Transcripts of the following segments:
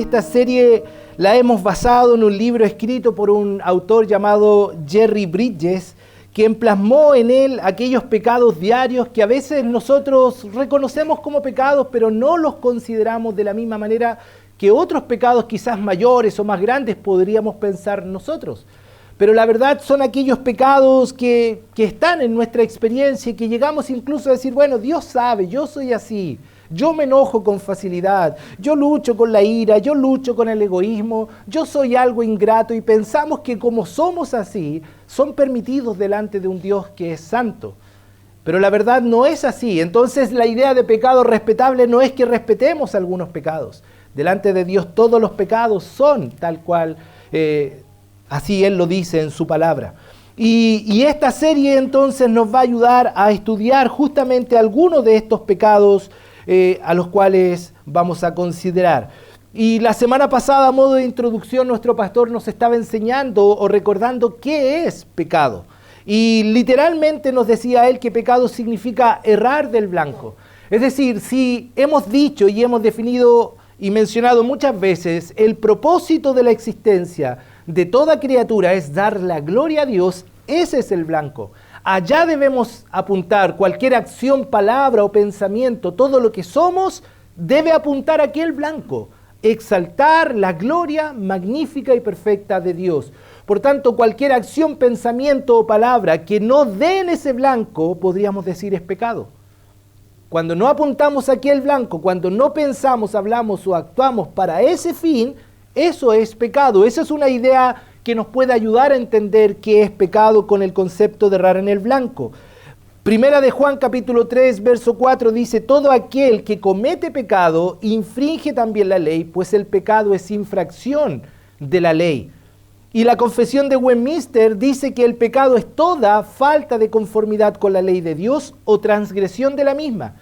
Esta serie la hemos basado en un libro escrito por un autor llamado Jerry Bridges, quien plasmó en él aquellos pecados diarios que a veces nosotros reconocemos como pecados, pero no los consideramos de la misma manera que otros pecados quizás mayores o más grandes podríamos pensar nosotros. Pero la verdad son aquellos pecados que están en nuestra experiencia y que llegamos incluso a decir, bueno, Dios sabe, yo soy así, yo me enojo con facilidad, yo lucho con la ira, yo lucho con el egoísmo, yo soy algo ingrato y pensamos que como somos así, son permitidos delante de un Dios que es santo. Pero la verdad no es así. Entonces la idea de pecado respetable no es que respetemos algunos pecados. Delante de Dios todos los pecados son tal cual, así Él lo dice en su palabra. Y esta serie entonces nos va a ayudar a estudiar justamente algunos de estos pecados a los cuales vamos a considerar. Y la semana pasada, a modo de introducción, nuestro pastor nos estaba enseñando o recordando qué es pecado. Y literalmente nos decía él que pecado significa errar del blanco. Es decir, si hemos dicho y hemos definido y mencionado muchas veces el propósito de la existencia de toda criatura es dar la gloria a Dios, ese es el blanco. Allá debemos apuntar cualquier acción, palabra o pensamiento, todo lo que somos debe apuntar a aquel blanco, exaltar la gloria magnífica y perfecta de Dios. Por tanto, cualquier acción, pensamiento o palabra que no dé en ese blanco, podríamos decir es pecado. Cuando no apuntamos aquí el blanco, cuando no pensamos, hablamos o actuamos para ese fin, eso es pecado. Esa es una idea que nos puede ayudar a entender qué es pecado con el concepto de errar en el blanco. Primera de Juan capítulo 3, verso 4 dice, todo aquel que comete pecado infringe también la ley, pues el pecado es infracción de la ley. Y la confesión de Westminster dice que el pecado es toda falta de conformidad con la ley de Dios o transgresión de la misma.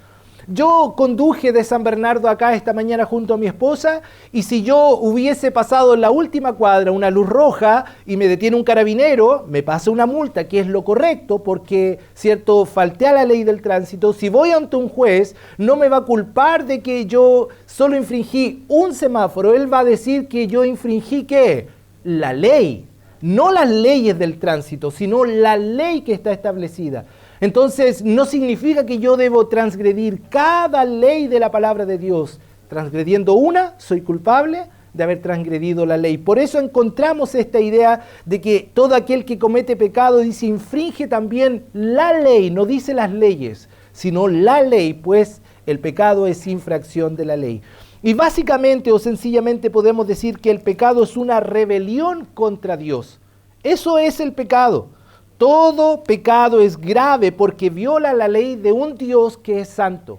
Yo conduje de San Bernardo acá esta mañana junto a mi esposa y si yo hubiese pasado en la última cuadra una luz roja y me detiene un carabinero, me pasa una multa, que es lo correcto porque, cierto, falté a la ley del tránsito. Si voy ante un juez, no me va a culpar de que yo solo infringí un semáforo. Él va a decir que yo infringí, ¿qué? La ley. No las leyes del tránsito, sino la ley que está establecida. Entonces, no significa que yo debo transgredir cada ley de la palabra de Dios. Transgrediendo una, soy culpable de haber transgredido la ley. Por eso encontramos esta idea de que todo aquel que comete pecado, dice, infringe también la ley. No dice las leyes, sino la ley, pues el pecado es infracción de la ley. Y básicamente o sencillamente podemos decir que el pecado es una rebelión contra Dios. Eso es el pecado. Todo pecado es grave porque viola la ley de un Dios que es santo.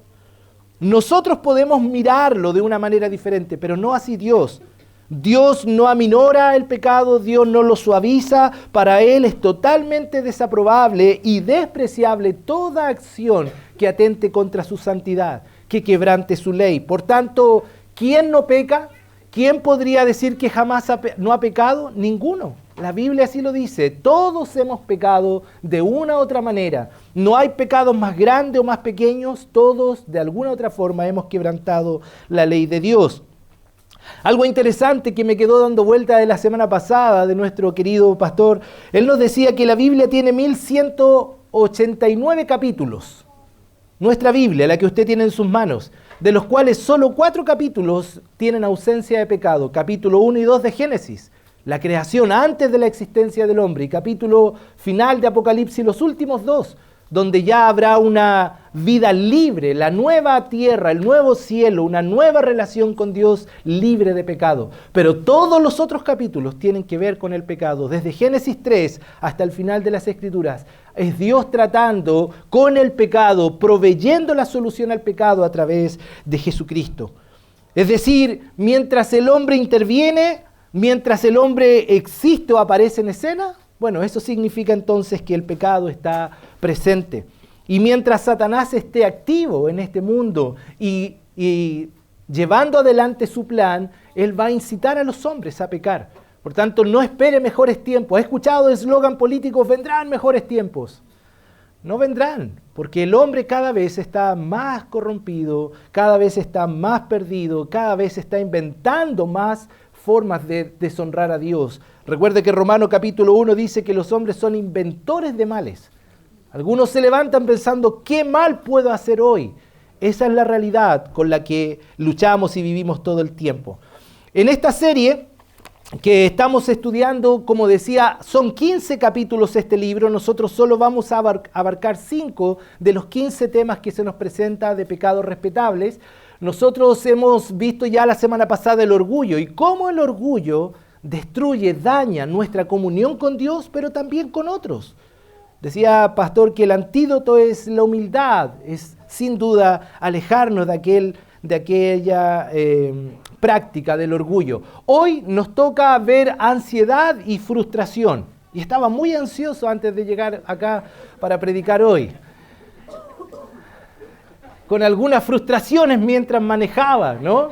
Nosotros podemos mirarlo de una manera diferente, pero no así Dios. Dios no aminora el pecado, Dios no lo suaviza. Para Él es totalmente desaprobable y despreciable toda acción que atente contra su santidad, que quebrante su ley. Por tanto, ¿quién no peca? ¿Quién podría decir que jamás no ha pecado? Ninguno. La Biblia así lo dice, todos hemos pecado de una u otra manera. No hay pecados más grandes o más pequeños, todos de alguna u otra forma hemos quebrantado la ley de Dios. Algo interesante que me quedó dando vuelta de la semana pasada de nuestro querido pastor, él nos decía que la Biblia tiene 1189 capítulos. Nuestra Biblia, la que usted tiene en sus manos, de los cuales solo 4 capítulos tienen ausencia de pecado. Capítulo 1 y 2 de Génesis, la creación antes de la existencia del hombre, y capítulo final de Apocalipsis, los últimos 2, donde ya habrá una vida libre, la nueva tierra, el nuevo cielo, una nueva relación con Dios libre de pecado. Pero todos los otros capítulos tienen que ver con el pecado, desde Génesis 3 hasta el final de las Escrituras. Es Dios tratando con el pecado, proveyendo la solución al pecado a través de Jesucristo. Es decir, mientras el hombre interviene, mientras el hombre existe o aparece en escena, bueno, eso significa entonces que el pecado está presente. Y mientras Satanás esté activo en este mundo y llevando adelante su plan, él va a incitar a los hombres a pecar. Por tanto, no espere mejores tiempos. ¿Ha escuchado eslogan políticos? Vendrán mejores tiempos. No vendrán, porque el hombre cada vez está más corrompido, cada vez está más perdido, cada vez está inventando más formas de deshonrar a Dios. Recuerde que Romanos capítulo 1 dice que los hombres son inventores de males. Algunos se levantan pensando, ¿qué mal puedo hacer hoy? Esa es la realidad con la que luchamos y vivimos todo el tiempo. En esta serie que estamos estudiando, como decía, son 15 capítulos este libro. Nosotros solo vamos a abarcar 5 de los 15 temas que se nos presenta de pecados respetables. Nosotros hemos visto ya la semana pasada el orgullo y cómo el orgullo destruye, daña nuestra comunión con Dios, pero también con otros. Decía Pastor que el antídoto es la humildad, es sin duda alejarnos de aquella práctica del orgullo. Hoy nos toca ver ansiedad y frustración. Y estaba muy ansioso antes de llegar acá para predicar hoy. Con algunas frustraciones mientras manejaba, ¿no?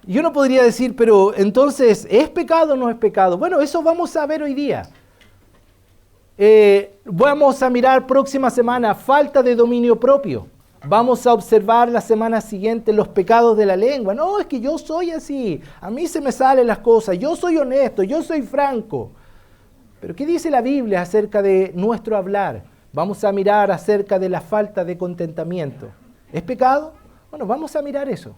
Y uno podría decir, pero entonces, ¿es pecado o no es pecado? Bueno, eso vamos a ver hoy día. Vamos a mirar próxima semana falta de dominio propio. Vamos a observar la semana siguiente los pecados de la lengua. No, es que yo soy así, a mí se me salen las cosas, yo soy honesto, yo soy franco. Pero ¿qué dice la Biblia acerca de nuestro hablar? Vamos a mirar acerca de la falta de contentamiento. ¿Es pecado? Bueno, vamos a mirar eso.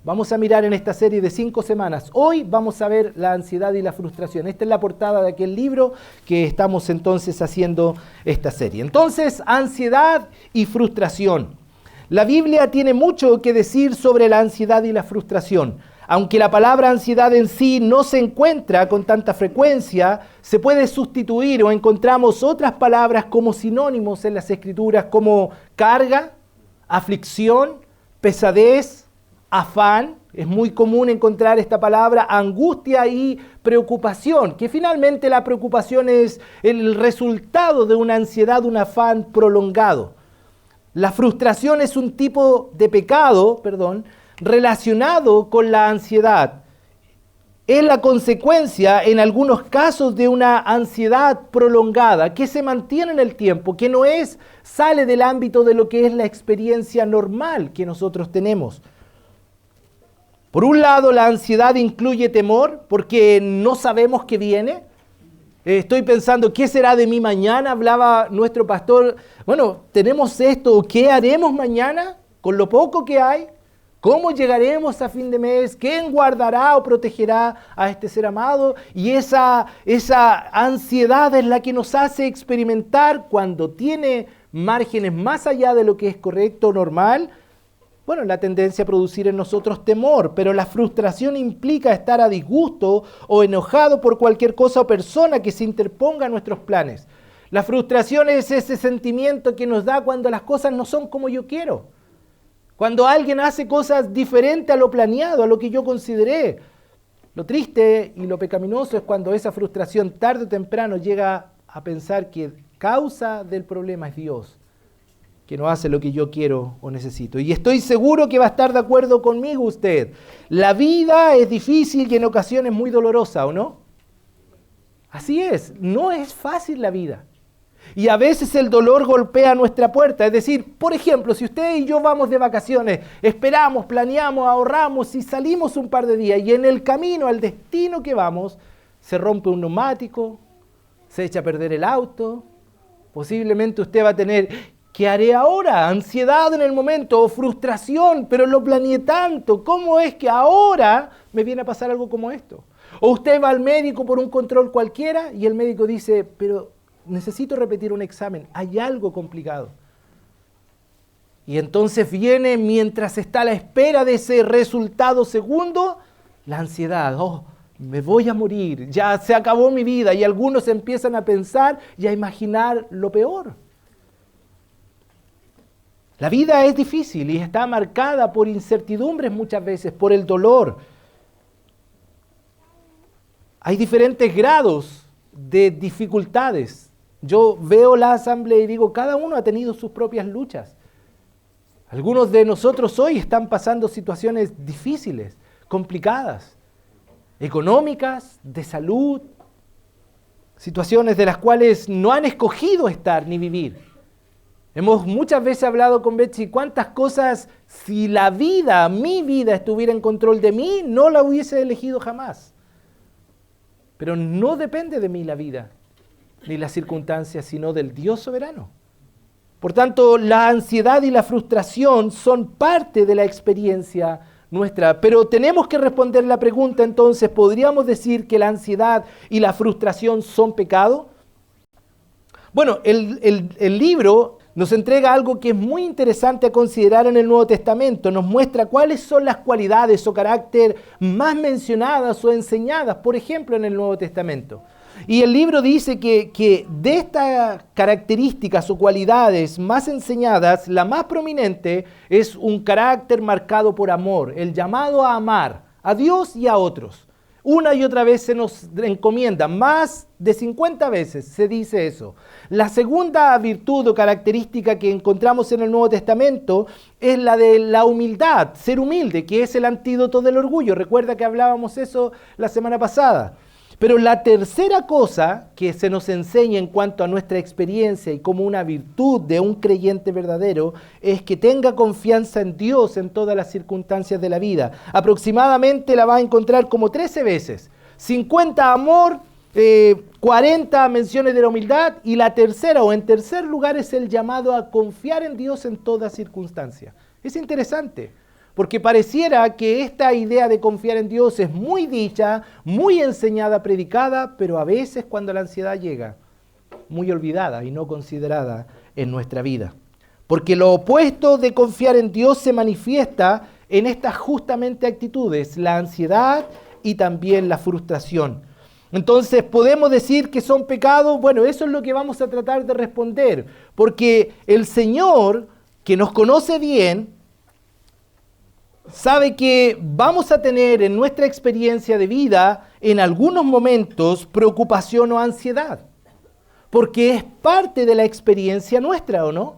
Vamos a mirar en esta serie de 5 semanas. Hoy vamos a ver la ansiedad y la frustración. Esta es la portada de aquel libro que estamos entonces haciendo esta serie. Entonces, ansiedad y frustración. La Biblia tiene mucho que decir sobre la ansiedad y la frustración. Aunque la palabra ansiedad en sí no se encuentra con tanta frecuencia, se puede sustituir o encontramos otras palabras como sinónimos en las Escrituras como carga, aflicción, pesadez, afán. Es muy común encontrar esta palabra, angustia y preocupación, que finalmente la preocupación es el resultado de una ansiedad, un afán prolongado. La frustración es un tipo de pecado, relacionado con la ansiedad. Es la consecuencia, en algunos casos, de una ansiedad prolongada que se mantiene en el tiempo, que no sale del ámbito de lo que es la experiencia normal que nosotros tenemos. Por un lado, la ansiedad incluye temor porque no sabemos qué viene. Estoy pensando, ¿qué será de mí mañana? Hablaba nuestro pastor, bueno, tenemos esto, ¿qué haremos mañana con lo poco que hay? ¿Cómo llegaremos a fin de mes? ¿Quién guardará o protegerá a este ser amado? Y esa ansiedad es la que nos hace experimentar cuando tiene márgenes más allá de lo que es correcto o normal. Bueno, la tendencia a producir en nosotros temor, pero la frustración implica estar a disgusto o enojado por cualquier cosa o persona que se interponga a nuestros planes. La frustración es ese sentimiento que nos da cuando las cosas no son como yo quiero. Cuando alguien hace cosas diferentes a lo planeado, a lo que yo consideré. Lo triste y lo pecaminoso es cuando esa frustración tarde o temprano llega a pensar que causa del problema es Dios, que no hace lo que yo quiero o necesito. Y estoy seguro que va a estar de acuerdo conmigo usted. La vida es difícil y en ocasiones muy dolorosa, ¿o no? Así es, no es fácil la vida. Y a veces el dolor golpea nuestra puerta. Es decir, por ejemplo, si usted y yo vamos de vacaciones, esperamos, planeamos, ahorramos y salimos un par de días y en el camino al destino que vamos, se rompe un neumático, se echa a perder el auto, posiblemente usted va a tener... ¿Qué haré ahora? Ansiedad en el momento o frustración, pero lo planeé tanto. ¿Cómo es que ahora me viene a pasar algo como esto? O usted va al médico por un control cualquiera y el médico dice, pero necesito repetir un examen, hay algo complicado. Y entonces viene, mientras está a la espera de ese resultado segundo, la ansiedad. Oh, me voy a morir, ya se acabó mi vida. Y algunos empiezan a pensar y a imaginar lo peor. La vida es difícil y está marcada por incertidumbres muchas veces, por el dolor. Hay diferentes grados de dificultades. Yo veo la asamblea y digo, cada uno ha tenido sus propias luchas. Algunos de nosotros hoy están pasando situaciones difíciles, complicadas, económicas, de salud, situaciones de las cuales no han escogido estar ni vivir. Hemos muchas veces hablado con Betsy cuántas cosas, si la vida, mi vida estuviera en control de mí, no la hubiese elegido jamás. Pero no depende de mí la vida, ni las circunstancias, sino del Dios soberano. Por tanto, la ansiedad y la frustración son parte de la experiencia nuestra. Pero tenemos que responder la pregunta entonces, ¿podríamos decir que la ansiedad y la frustración son pecado? Bueno, el libro nos entrega algo que es muy interesante a considerar en el Nuevo Testamento. Nos muestra cuáles son las cualidades o carácter más mencionadas o enseñadas, por ejemplo, en el Nuevo Testamento. Y el libro dice que de estas características o cualidades más enseñadas, la más prominente es un carácter marcado por amor, el llamado a amar a Dios y a otros. Una y otra vez se nos encomienda, más de 50 veces se dice eso. La segunda virtud o característica que encontramos en el Nuevo Testamento es la de la humildad, ser humilde, que es el antídoto del orgullo. Recuerda que hablábamos eso la semana pasada. Pero la tercera cosa que se nos enseña en cuanto a nuestra experiencia y como una virtud de un creyente verdadero es que tenga confianza en Dios en todas las circunstancias de la vida. Aproximadamente la va a encontrar como 13 veces. 50 amor, 40 menciones de la humildad y la tercera o en tercer lugar es el llamado a confiar en Dios en todas circunstancias. Es interesante. Porque pareciera que esta idea de confiar en Dios es muy dicha, muy enseñada, predicada, pero a veces cuando la ansiedad llega, muy olvidada y no considerada en nuestra vida. Porque lo opuesto de confiar en Dios se manifiesta en estas justamente actitudes, la ansiedad y también la frustración. Entonces, ¿podemos decir que son pecados? Bueno, eso es lo que vamos a tratar de responder. Porque el Señor, que nos conoce bien, sabe que vamos a tener en nuestra experiencia de vida, en algunos momentos, preocupación o ansiedad. Porque es parte de la experiencia nuestra, ¿o no?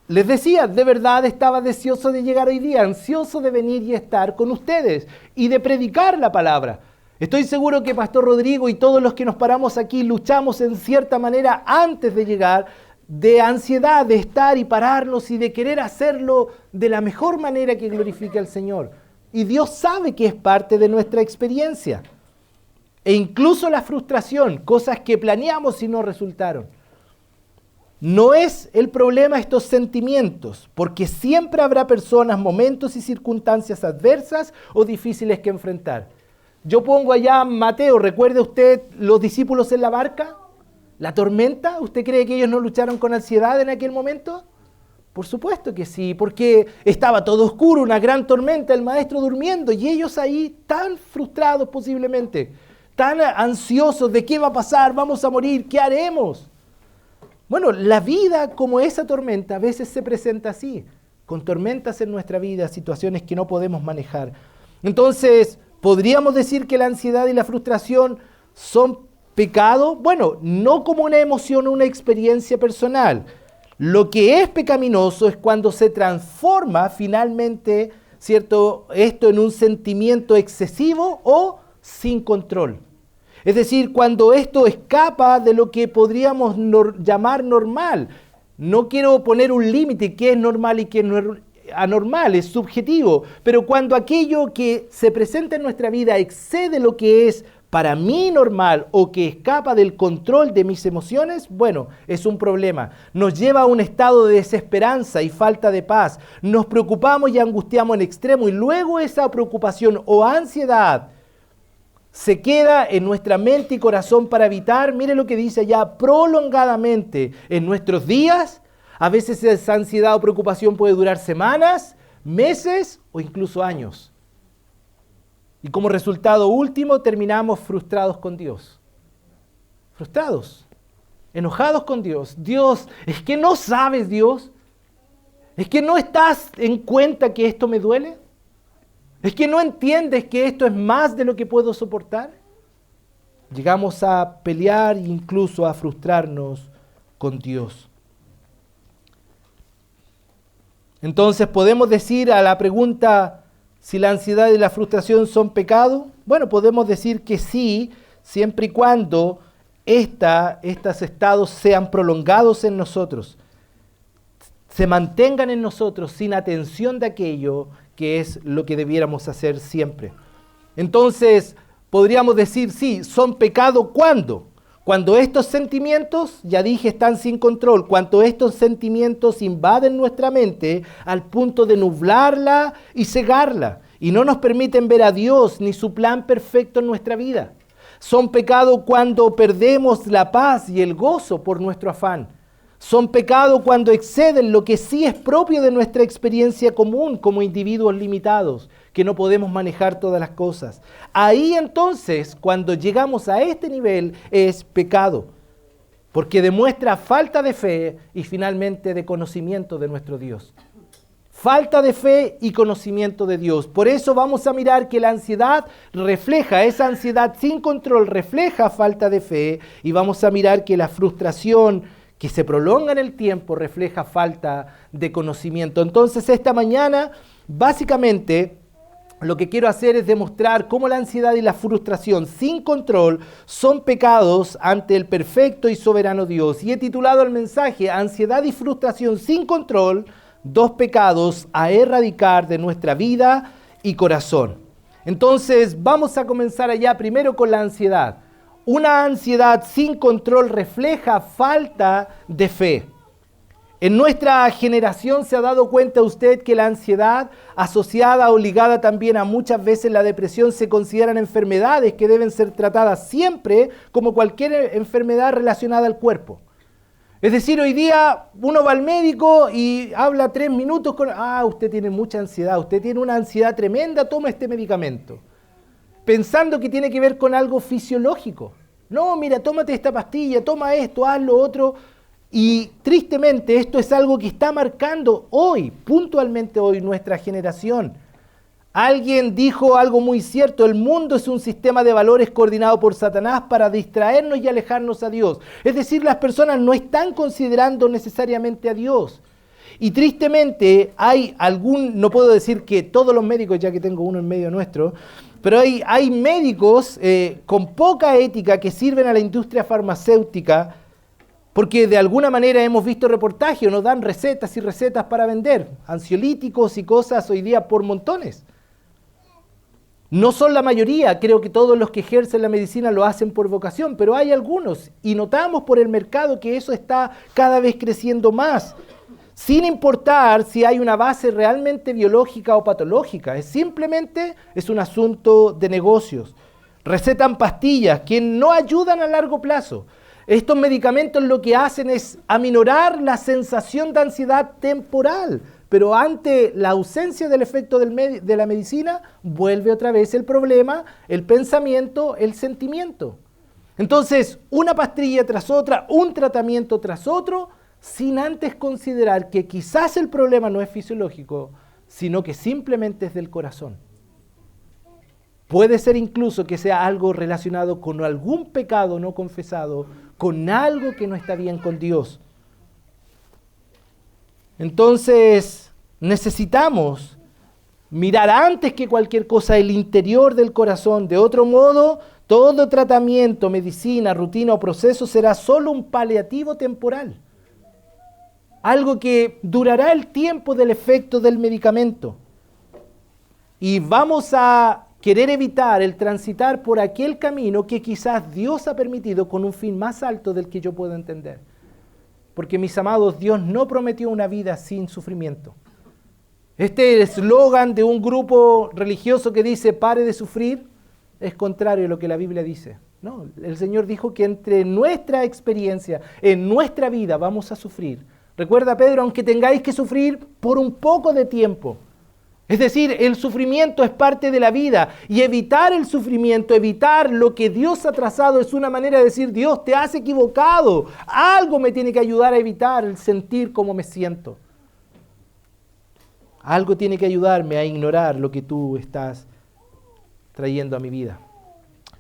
Les decía, de verdad estaba deseoso de llegar hoy día, ansioso de venir y estar con ustedes y de predicar la palabra. Estoy seguro que Pastor Rodrigo y todos los que nos paramos aquí luchamos en cierta manera antes de llegar, de ansiedad de estar y pararnos y de querer hacerlo de la mejor manera que glorifique al Señor. Y Dios sabe que es parte de nuestra experiencia. E incluso la frustración, cosas que planeamos y no resultaron. No es el problema estos sentimientos, porque siempre habrá personas, momentos y circunstancias adversas o difíciles que enfrentar. Yo pongo allá Mateo, ¿recuerda usted los discípulos en la barca? ¿La tormenta? ¿Usted cree que ellos no lucharon con ansiedad en aquel momento? Por supuesto que sí, porque estaba todo oscuro, una gran tormenta, el maestro durmiendo y ellos ahí tan frustrados posiblemente, tan ansiosos de qué va a pasar, vamos a morir, ¿qué haremos? Bueno, la vida como esa tormenta a veces se presenta así, con tormentas en nuestra vida, situaciones que no podemos manejar. Entonces, ¿podríamos decir que la ansiedad y la frustración son pecado? Bueno, no como una emoción o una experiencia personal. Lo que es pecaminoso es cuando se transforma finalmente, ¿cierto?, esto en un sentimiento excesivo o sin control. Es decir, cuando esto escapa de lo que podríamos llamar normal. No quiero poner un límite, qué es normal y qué no es anormal, es subjetivo. Pero cuando aquello que se presenta en nuestra vida excede lo que es para mí normal o que escapa del control de mis emociones, bueno, es un problema. Nos lleva a un estado de desesperanza y falta de paz. Nos preocupamos y angustiamos en extremo y luego esa preocupación o ansiedad se queda en nuestra mente y corazón para evitar, mire lo que dice allá, prolongadamente en nuestros días. A veces esa ansiedad o preocupación puede durar semanas, meses o incluso años. Y como resultado último terminamos frustrados con Dios. Frustrados, enojados con Dios. Dios, es que no sabes, Dios. Es que no estás en cuenta que esto me duele. Es que no entiendes que esto es más de lo que puedo soportar. Llegamos a pelear e incluso a frustrarnos con Dios. Entonces, ¿podemos decir a la pregunta si la ansiedad y la frustración son pecado? Bueno, podemos decir que sí, siempre y cuando estos estados sean prolongados en nosotros. se mantengan en nosotros sin atención de aquello que es lo que debiéramos hacer siempre. Entonces, podríamos decir, sí, son pecado ¿cuándo? Cuando estos sentimientos, ya dije, están sin control, cuando estos sentimientos invaden nuestra mente al punto de nublarla y cegarla, y no nos permiten ver a Dios ni su plan perfecto en nuestra vida. Son pecado cuando perdemos la paz y el gozo por nuestro afán. Son pecado cuando exceden lo que sí es propio de nuestra experiencia común como individuos limitados, que no podemos manejar todas las cosas. Ahí entonces, cuando llegamos a este nivel, es pecado, porque demuestra falta de fe y finalmente de conocimiento de nuestro Dios. Falta de fe y conocimiento de Dios. Por eso vamos a mirar que la ansiedad refleja, esa ansiedad sin control refleja falta de fe, y vamos a mirar que la frustración que se prolonga en el tiempo refleja falta de conocimiento. Entonces esta mañana, básicamente, lo que quiero hacer es demostrar cómo la ansiedad y la frustración sin control son pecados ante el perfecto y soberano Dios. Y he titulado el mensaje, Ansiedad y frustración sin control, dos pecados a erradicar de nuestra vida y corazón. Entonces vamos a comenzar allá primero con la ansiedad. Una ansiedad sin control refleja falta de fe. En nuestra generación se ha dado cuenta usted que la ansiedad asociada o ligada también a muchas veces la depresión se consideran enfermedades que deben ser tratadas siempre como cualquier enfermedad relacionada al cuerpo. Es decir, hoy día uno va al médico y habla 3 minutos con, usted tiene mucha ansiedad, usted tiene una ansiedad tremenda, toma este medicamento. Pensando que tiene que ver con algo fisiológico. No, mira, tómate esta pastilla, toma esto, haz lo otro. Y tristemente esto es algo que está marcando hoy, puntualmente hoy, nuestra generación. Alguien dijo algo muy cierto, el mundo es un sistema de valores coordinado por Satanás para distraernos y alejarnos a Dios. Es decir, las personas no están considerando necesariamente a Dios. Y tristemente hay no puedo decir que todos los médicos, ya que tengo uno en medio nuestro, pero hay médicos con poca ética que sirven a la industria farmacéutica porque de alguna manera hemos visto reportajes, nos dan recetas y recetas para vender, ansiolíticos y cosas hoy día por montones. No son la mayoría, creo que todos los que ejercen la medicina lo hacen por vocación, pero hay algunos y notamos por el mercado que eso está cada vez creciendo más. Sin importar si hay una base realmente biológica o patológica, simplemente es un asunto de negocios. Recetan pastillas que no ayudan a largo plazo. Estos medicamentos lo que hacen es aminorar la sensación de ansiedad temporal, pero ante la ausencia del efecto de la medicina, vuelve otra vez el problema, el pensamiento, el sentimiento. Entonces, una pastilla tras otra, un tratamiento tras otro, sin antes considerar que quizás el problema no es fisiológico, sino que simplemente es del corazón. Puede ser incluso que sea algo relacionado con algún pecado no confesado, con algo que no está bien con Dios. Entonces, necesitamos mirar antes que cualquier cosa el interior del corazón. De otro modo, todo tratamiento, medicina, rutina o proceso será solo un paliativo temporal. Algo que durará el tiempo del efecto del medicamento. Y vamos a querer evitar el transitar por aquel camino que quizás Dios ha permitido con un fin más alto del que yo puedo entender. Porque, mis amados, Dios no prometió una vida sin sufrimiento. Este eslogan de un grupo religioso que dice pare de sufrir es contrario a lo que la Biblia dice. No, el Señor dijo que entre nuestra experiencia, en nuestra vida vamos a sufrir. Recuerda, Pedro, aunque tengáis que sufrir por un poco de tiempo. Es decir, el sufrimiento es parte de la vida y evitar el sufrimiento, evitar lo que Dios ha trazado es una manera de decir, Dios, te has equivocado. Algo me tiene que ayudar a evitar el sentir como me siento. Algo tiene que ayudarme a ignorar lo que tú estás trayendo a mi vida.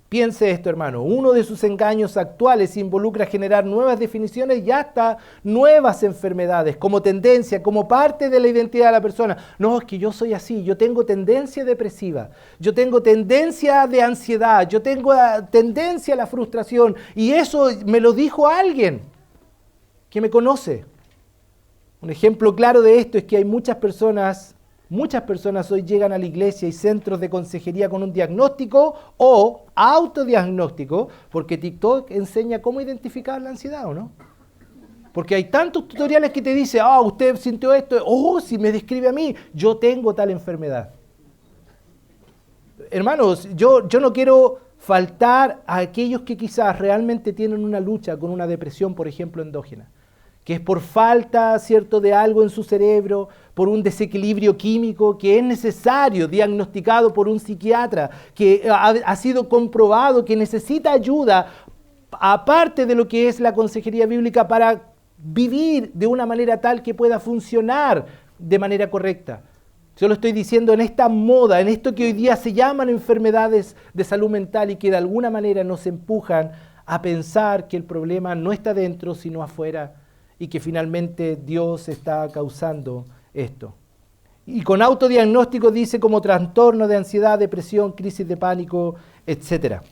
Piense esto, hermano, uno de sus engaños actuales involucra generar nuevas definiciones y hasta nuevas enfermedades como tendencia, como parte de la identidad de la persona. No, es que yo soy así, yo tengo tendencia depresiva, yo tengo tendencia de ansiedad, yo tengo tendencia a la frustración y eso me lo dijo alguien que me conoce. Un ejemplo claro de esto es que hay muchas personas hoy llegan a la iglesia y centros de consejería con un diagnóstico o autodiagnóstico, porque TikTok enseña cómo identificar la ansiedad, ¿o no? Porque hay tantos tutoriales que te dicen, usted sintió esto, si me describe a mí, yo tengo tal enfermedad. Hermanos, yo no quiero faltar a aquellos que quizás realmente tienen una lucha con una depresión, por ejemplo, endógena, que es por falta, ¿cierto?, de algo en su cerebro, por un desequilibrio químico que es necesario, diagnosticado por un psiquiatra, que ha sido comprobado que necesita ayuda, aparte de lo que es la consejería bíblica, para vivir de una manera tal que pueda funcionar de manera correcta. Yo lo estoy diciendo en esta moda, en esto que hoy día se llaman enfermedades de salud mental y que de alguna manera nos empujan a pensar que el problema no está dentro, sino afuera, y que finalmente Dios está causando esto. Y con autodiagnóstico dice como trastorno de ansiedad, depresión, crisis de pánico, etc.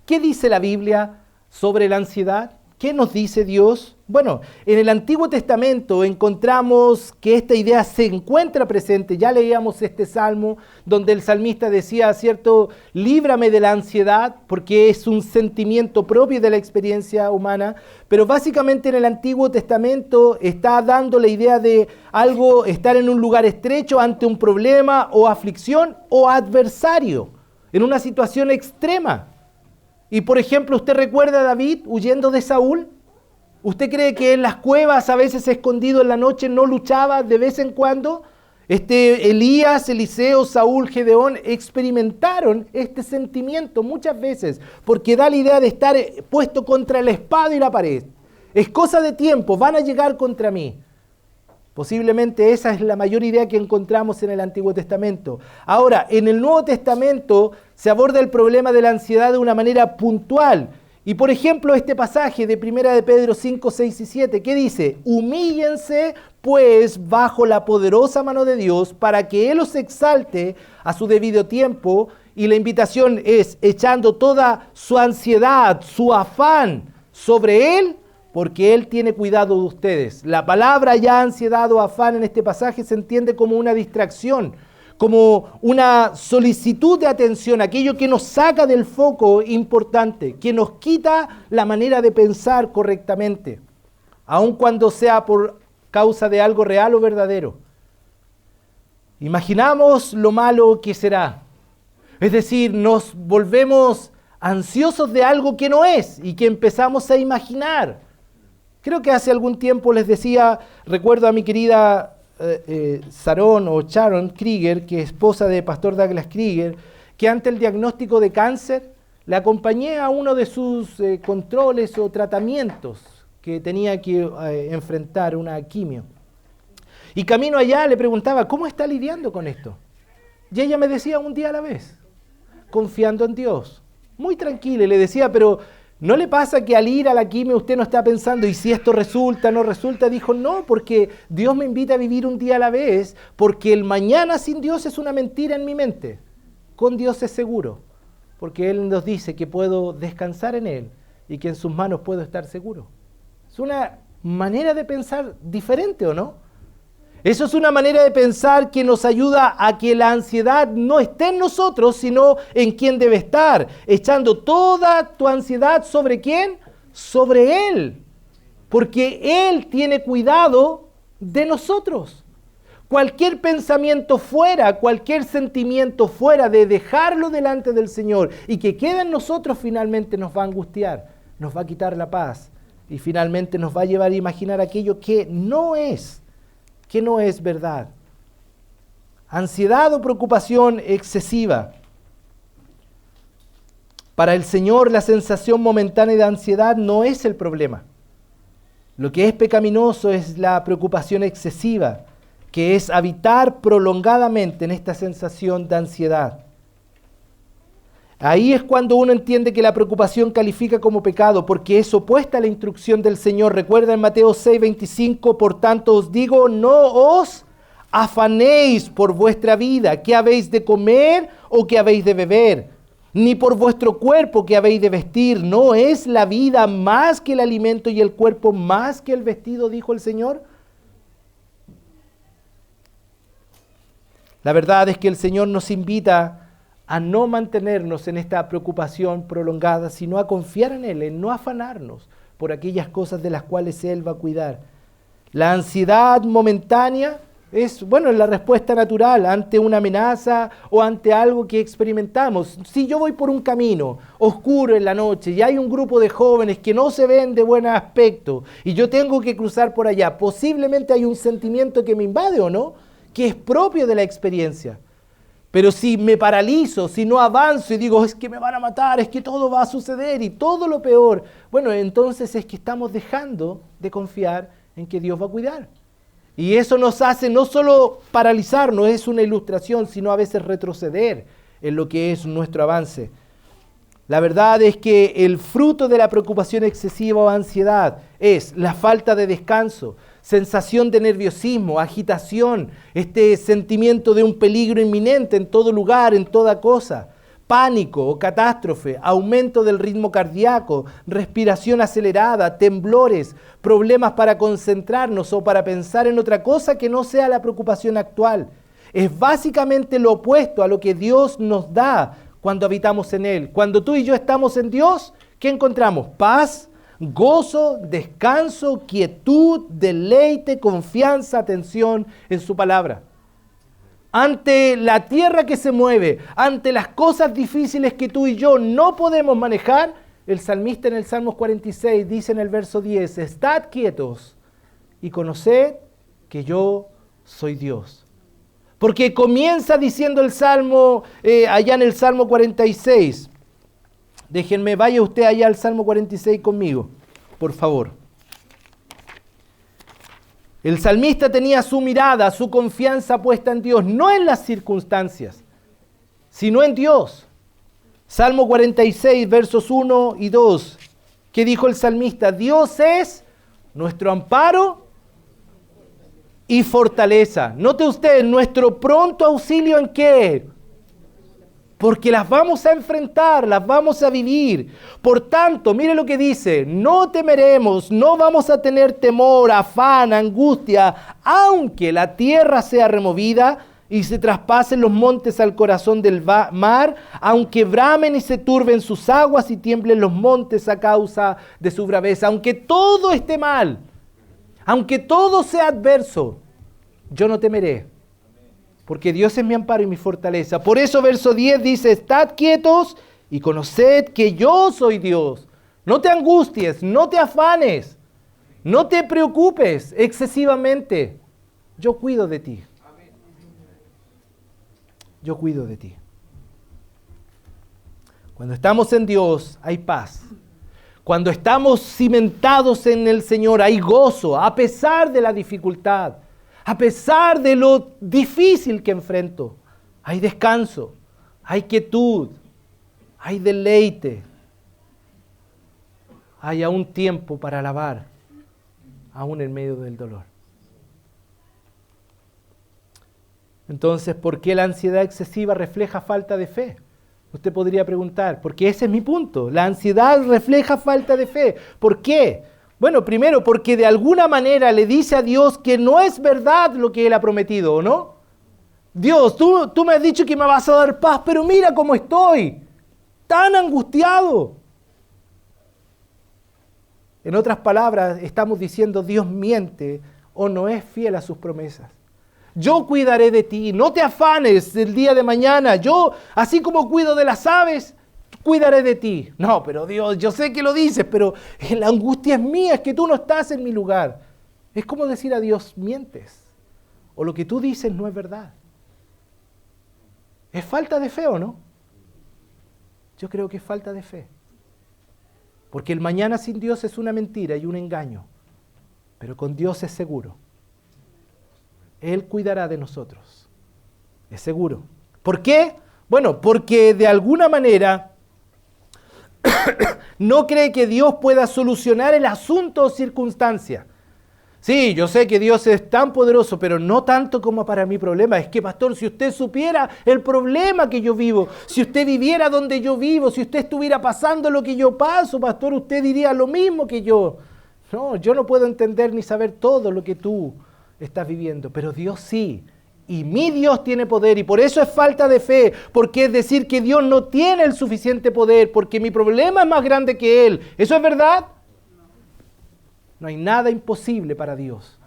¿Qué dice la Biblia sobre la ansiedad? ¿Qué nos dice Dios? Bueno, en el Antiguo Testamento encontramos que esta idea se encuentra presente. Ya leíamos este salmo donde el salmista decía, ¿cierto? Líbrame de la ansiedad, porque es un sentimiento propio de la experiencia humana. Pero básicamente en el Antiguo Testamento está dando la idea de algo, estar en un lugar estrecho ante un problema o aflicción o adversario, en una situación extrema. Y por ejemplo, ¿usted recuerda a David huyendo de Saúl? ¿Usted cree que en las cuevas, a veces escondido en la noche, no luchaba de vez en cuando? Elías, Eliseo, Saúl, Gedeón experimentaron este sentimiento muchas veces, porque da la idea de estar puesto contra la espada y la pared. Es cosa de tiempo, van a llegar contra mí. Posiblemente esa es la mayor idea que encontramos en el Antiguo Testamento. Ahora, en el Nuevo Testamento se aborda el problema de la ansiedad de una manera puntual. Y por ejemplo, este pasaje de 1 de Pedro 5, 6 y 7, ¿qué dice? Humíllense pues bajo la poderosa mano de Dios para que Él os exalte a su debido tiempo. Y la invitación es echando toda su ansiedad, su afán sobre Él, porque Él tiene cuidado de ustedes. La palabra ya ansiedad o afán en este pasaje se entiende como una distracción, como una solicitud de atención, aquello que nos saca del foco importante, que nos quita la manera de pensar correctamente, aun cuando sea por causa de algo real o verdadero. Imaginamos lo malo que será. Es decir, nos volvemos ansiosos de algo que no es y que empezamos a imaginar. Creo que hace algún tiempo les decía, recuerdo a mi querida Sharon Krieger, que es esposa de pastor Douglas Krieger, que ante el diagnóstico de cáncer le acompañé a uno de sus controles o tratamientos que tenía que enfrentar, una quimio. Y camino allá le preguntaba, ¿cómo está lidiando con esto? Y ella me decía un día a la vez, confiando en Dios, muy tranquila, y le decía, pero ¿no le pasa que al ir a la quimio usted no está pensando, y si esto resulta, no resulta? Dijo, no, porque Dios me invita a vivir un día a la vez, porque el mañana sin Dios es una mentira en mi mente. Con Dios es seguro, porque Él nos dice que puedo descansar en Él y que en sus manos puedo estar seguro. Es una manera de pensar diferente, ¿o no? Eso es una manera de pensar que nos ayuda a que la ansiedad no esté en nosotros, sino en quien debe estar. Echando toda tu ansiedad ¿sobre quién? Sobre Él. Porque Él tiene cuidado de nosotros. Cualquier pensamiento fuera, cualquier sentimiento fuera de dejarlo delante del Señor y que quede en nosotros finalmente nos va a angustiar, nos va a quitar la paz y finalmente nos va a llevar a imaginar aquello que no es verdad. Ansiedad o preocupación excesiva. Para el Señor la sensación momentánea de ansiedad no es el problema. Lo que es pecaminoso es la preocupación excesiva, que es habitar prolongadamente en esta sensación de ansiedad. Ahí es cuando uno entiende que la preocupación califica como pecado, porque es opuesta a la instrucción del Señor. Recuerda en Mateo 6:25, por tanto os digo, no os afanéis por vuestra vida, qué habéis de comer o qué habéis de beber, ni por vuestro cuerpo qué habéis de vestir. ¿No es la vida más que el alimento y el cuerpo más que el vestido?, dijo el Señor. La verdad es que el Señor nos invita a no mantenernos en esta preocupación prolongada, sino a confiar en Él, en no afanarnos por aquellas cosas de las cuales Él va a cuidar. La ansiedad momentánea es la respuesta natural ante una amenaza o ante algo que experimentamos. Si yo voy por un camino oscuro en la noche y hay un grupo de jóvenes que no se ven de buen aspecto y yo tengo que cruzar por allá, posiblemente hay un sentimiento que me invade o no, que es propio de la experiencia. Pero si me paralizo, si no avanzo y digo, es que me van a matar, es que todo va a suceder y todo lo peor, entonces es que estamos dejando de confiar en que Dios va a cuidar. Y eso nos hace no solo paralizarnos, es una ilustración, sino a veces retroceder en lo que es nuestro avance. La verdad es que el fruto de la preocupación excesiva o ansiedad es la falta de descanso, sensación de nerviosismo, agitación, este sentimiento de un peligro inminente en todo lugar, en toda cosa, pánico o catástrofe, aumento del ritmo cardíaco, respiración acelerada, temblores, problemas para concentrarnos o para pensar en otra cosa que no sea la preocupación actual. Es básicamente lo opuesto a lo que Dios nos da cuando habitamos en Él. Cuando tú y yo estamos en Dios, ¿qué encontramos? Paz, gozo, descanso, quietud, deleite, confianza, atención en su palabra. Ante la tierra que se mueve, ante las cosas difíciles que tú y yo no podemos manejar, el salmista en el Salmo 46 dice en el verso 10, estad quietos y conoced que yo soy Dios. Porque comienza diciendo el Salmo, allá en el Salmo 46, déjenme, vaya usted allá al Salmo 46 conmigo, por favor. El salmista tenía su mirada, su confianza puesta en Dios, no en las circunstancias, sino en Dios. Salmo 46, versos 1 y 2. ¿Qué dijo el salmista? Dios es nuestro amparo y fortaleza. Note usted, nuestro pronto auxilio ¿en qué? Porque las vamos a enfrentar, las vamos a vivir. Por tanto, mire lo que dice, no temeremos, no vamos a tener temor, afán, angustia, aunque la tierra sea removida y se traspasen los montes al corazón del mar, aunque bramen y se turben sus aguas y tiemblen los montes a causa de su braveza, aunque todo esté mal, aunque todo sea adverso, yo no temeré. Porque Dios es mi amparo y mi fortaleza. Por eso verso 10 dice, estad quietos y conoced que yo soy Dios. No te angusties, no te afanes, no te preocupes excesivamente. Yo cuido de ti. Yo cuido de ti. Cuando estamos en Dios hay paz. Cuando estamos cimentados en el Señor hay gozo, a pesar de la dificultad. A pesar de lo difícil que enfrento, hay descanso, hay quietud, hay deleite, hay aún tiempo para alabar, aún en medio del dolor. Entonces, ¿por qué la ansiedad excesiva refleja falta de fe? Usted podría preguntar, porque ese es mi punto. La ansiedad refleja falta de fe. ¿Por qué? Bueno, primero porque de alguna manera le dice a Dios que no es verdad lo que Él ha prometido, ¿o no? Dios, tú me has dicho que me vas a dar paz, pero mira cómo estoy, tan angustiado. En otras palabras, estamos diciendo Dios miente o no es fiel a sus promesas. Yo cuidaré de ti, no te afanes el día de mañana. Yo, así como cuido de las aves, cuidaré de ti. No, pero Dios, yo sé que lo dices, pero la angustia es mía, es que tú no estás en mi lugar. Es como decir a Dios, mientes. O lo que tú dices no es verdad. ¿Es falta de fe o no? Yo creo que es falta de fe. Porque el mañana sin Dios es una mentira y un engaño. Pero con Dios es seguro. Él cuidará de nosotros. Es seguro. ¿Por qué? Bueno, porque de alguna manera no cree que Dios pueda solucionar el asunto o circunstancia. Sí, yo sé que Dios es tan poderoso, pero no tanto como para mi problema. Es que, pastor, si usted supiera el problema que yo vivo, si usted viviera donde yo vivo, si usted estuviera pasando lo que yo paso, pastor, usted diría lo mismo que yo. No, yo no puedo entender ni saber todo lo que tú estás viviendo, pero Dios sí, Y mi Dios tiene poder y por eso es falta de fe, porque es decir que Dios no tiene el suficiente poder, porque mi problema es más grande que Él. ¿Eso es verdad? No hay nada imposible para Dios.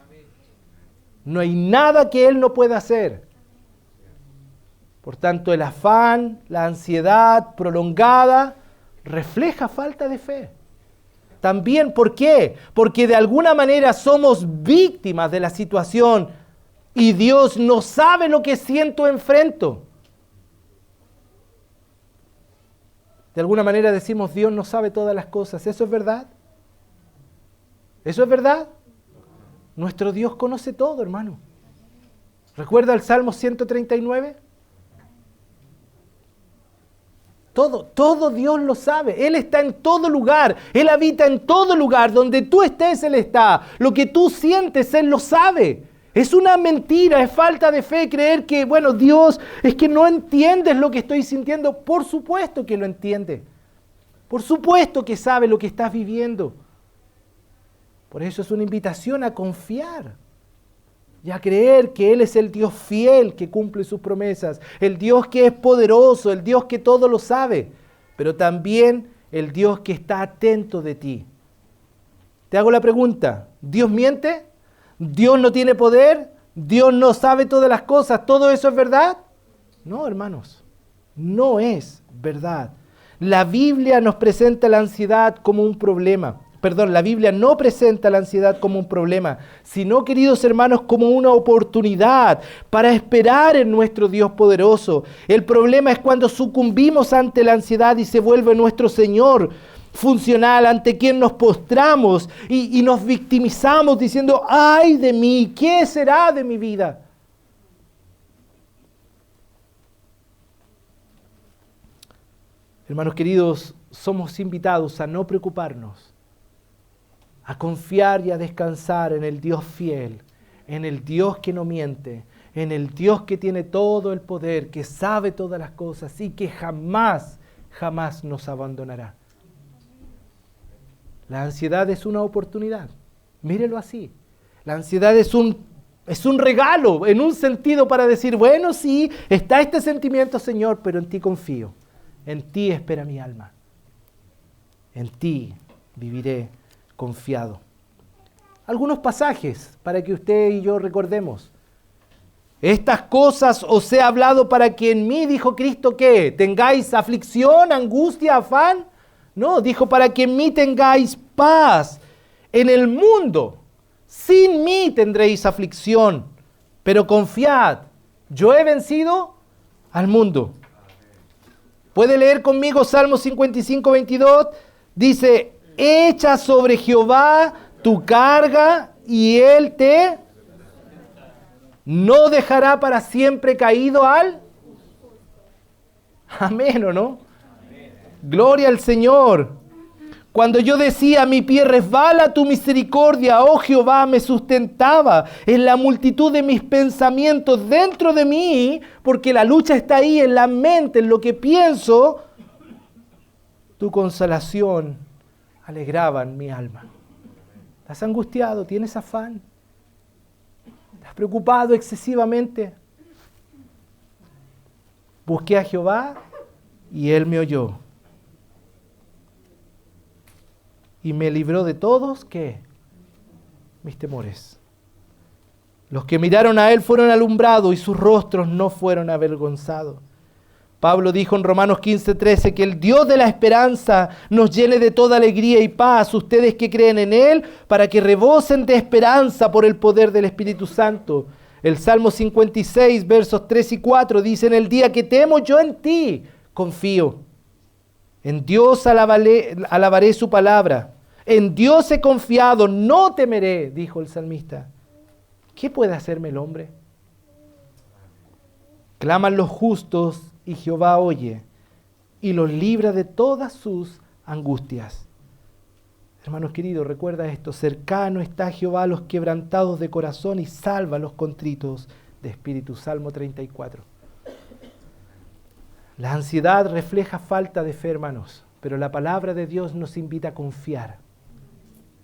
No hay nada que Él no pueda hacer. Por tanto, el afán, la ansiedad prolongada refleja falta de fe. También, ¿por qué? Porque de alguna manera somos víctimas de la situación y Dios no sabe lo que siento enfrento. De alguna manera decimos, Dios no sabe todas las cosas. ¿Eso es verdad? ¿Eso es verdad? Nuestro Dios conoce todo, hermano. ¿Recuerda el Salmo 139? Todo Dios lo sabe. Él está en todo lugar. Él habita en todo lugar. Donde tú estés, Él está. Lo que tú sientes, Él lo sabe. Es una mentira, es falta de fe creer que, bueno, Dios, es que no entiendes lo que estoy sintiendo. Por supuesto que lo entiende. Por supuesto que sabe lo que estás viviendo. Por eso es una invitación a confiar y a creer que Él es el Dios fiel que cumple sus promesas, el Dios que es poderoso, el Dios que todo lo sabe, pero también el Dios que está atento de ti. Te hago la pregunta, ¿Dios miente? ¿Dios no tiene poder? ¿Dios no sabe todas las cosas? ¿Todo eso es verdad? No, hermanos, no es verdad. La Biblia nos presenta la ansiedad como un problema. La Biblia no presenta la ansiedad como un problema, sino, queridos hermanos, como una oportunidad para esperar en nuestro Dios poderoso. El problema es cuando sucumbimos ante la ansiedad y se vuelve nuestro Señor funcional, ante quien nos postramos y nos victimizamos diciendo, ¡ay de mí! ¿Qué será de mi vida? Hermanos queridos, somos invitados a no preocuparnos, a confiar y a descansar en el Dios fiel, en el Dios que no miente, en el Dios que tiene todo el poder, que sabe todas las cosas y que jamás nos abandonará. La ansiedad es una oportunidad, mírelo así. La ansiedad es un regalo, en un sentido para decir, bueno, sí, está este sentimiento, Señor, pero en ti confío, en ti espera mi alma, en ti viviré confiado. Algunos pasajes para que usted y yo recordemos. Estas cosas os he hablado para que en mí, dijo Cristo, ¿qué? ¿Tengáis aflicción, angustia, afán? No, dijo para que en mí tengáis paz. En el mundo, sin mí tendréis aflicción, pero confiad, yo he vencido al mundo. ¿Puede leer conmigo Salmo 55, 22? Dice, echa sobre Jehová tu carga y Él te no dejará para siempre caído al... Amén, ¿o no? Gloria al Señor. Cuando yo decía, mi pie resbala tu misericordia, oh Jehová, me sustentaba en la multitud de mis pensamientos dentro de mí, porque la lucha está ahí en la mente, en lo que pienso, tu consolación alegraban mi alma. ¿Estás angustiado? ¿Tienes afán? ¿Estás preocupado excesivamente? Busqué a Jehová y Él me oyó. Y me libró de todos, ¿qué? Mis temores. Los que miraron a Él fueron alumbrados y sus rostros no fueron avergonzados. Pablo dijo en Romanos 15:13 que el Dios de la esperanza nos llene de toda alegría y paz, ustedes que creen en Él, para que rebosen de esperanza por el poder del Espíritu Santo. El Salmo 56, versos 3 y 4 dice, en el día que temo yo en ti, confío. En Dios alabaré su palabra. En Dios he confiado, no temeré, dijo el salmista. ¿Qué puede hacerme el hombre? Claman los justos y Jehová oye y los libra de todas sus angustias. Hermanos queridos, recuerda esto, cercano está Jehová a los quebrantados de corazón y salva a los contritos de espíritu. Salmo 34. La ansiedad refleja falta de fe, hermanos, pero la palabra de Dios nos invita a confiar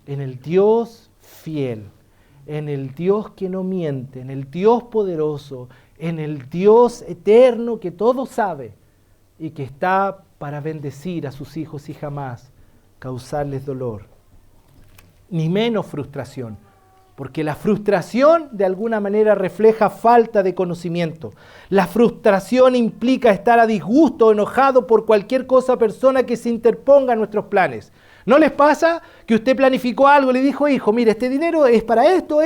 en el Dios fiel, en el Dios que no miente, en el Dios poderoso, en el Dios eterno que todo sabe y que está para bendecir a sus hijos y jamás causarles dolor, ni menos frustración. Porque la frustración de alguna manera refleja falta de conocimiento. La frustración implica estar a disgusto o enojado por cualquier cosa o persona que se interponga en nuestros planes. ¿No les pasa que usted planificó algo y le dijo, hijo, mire, este dinero es para esto,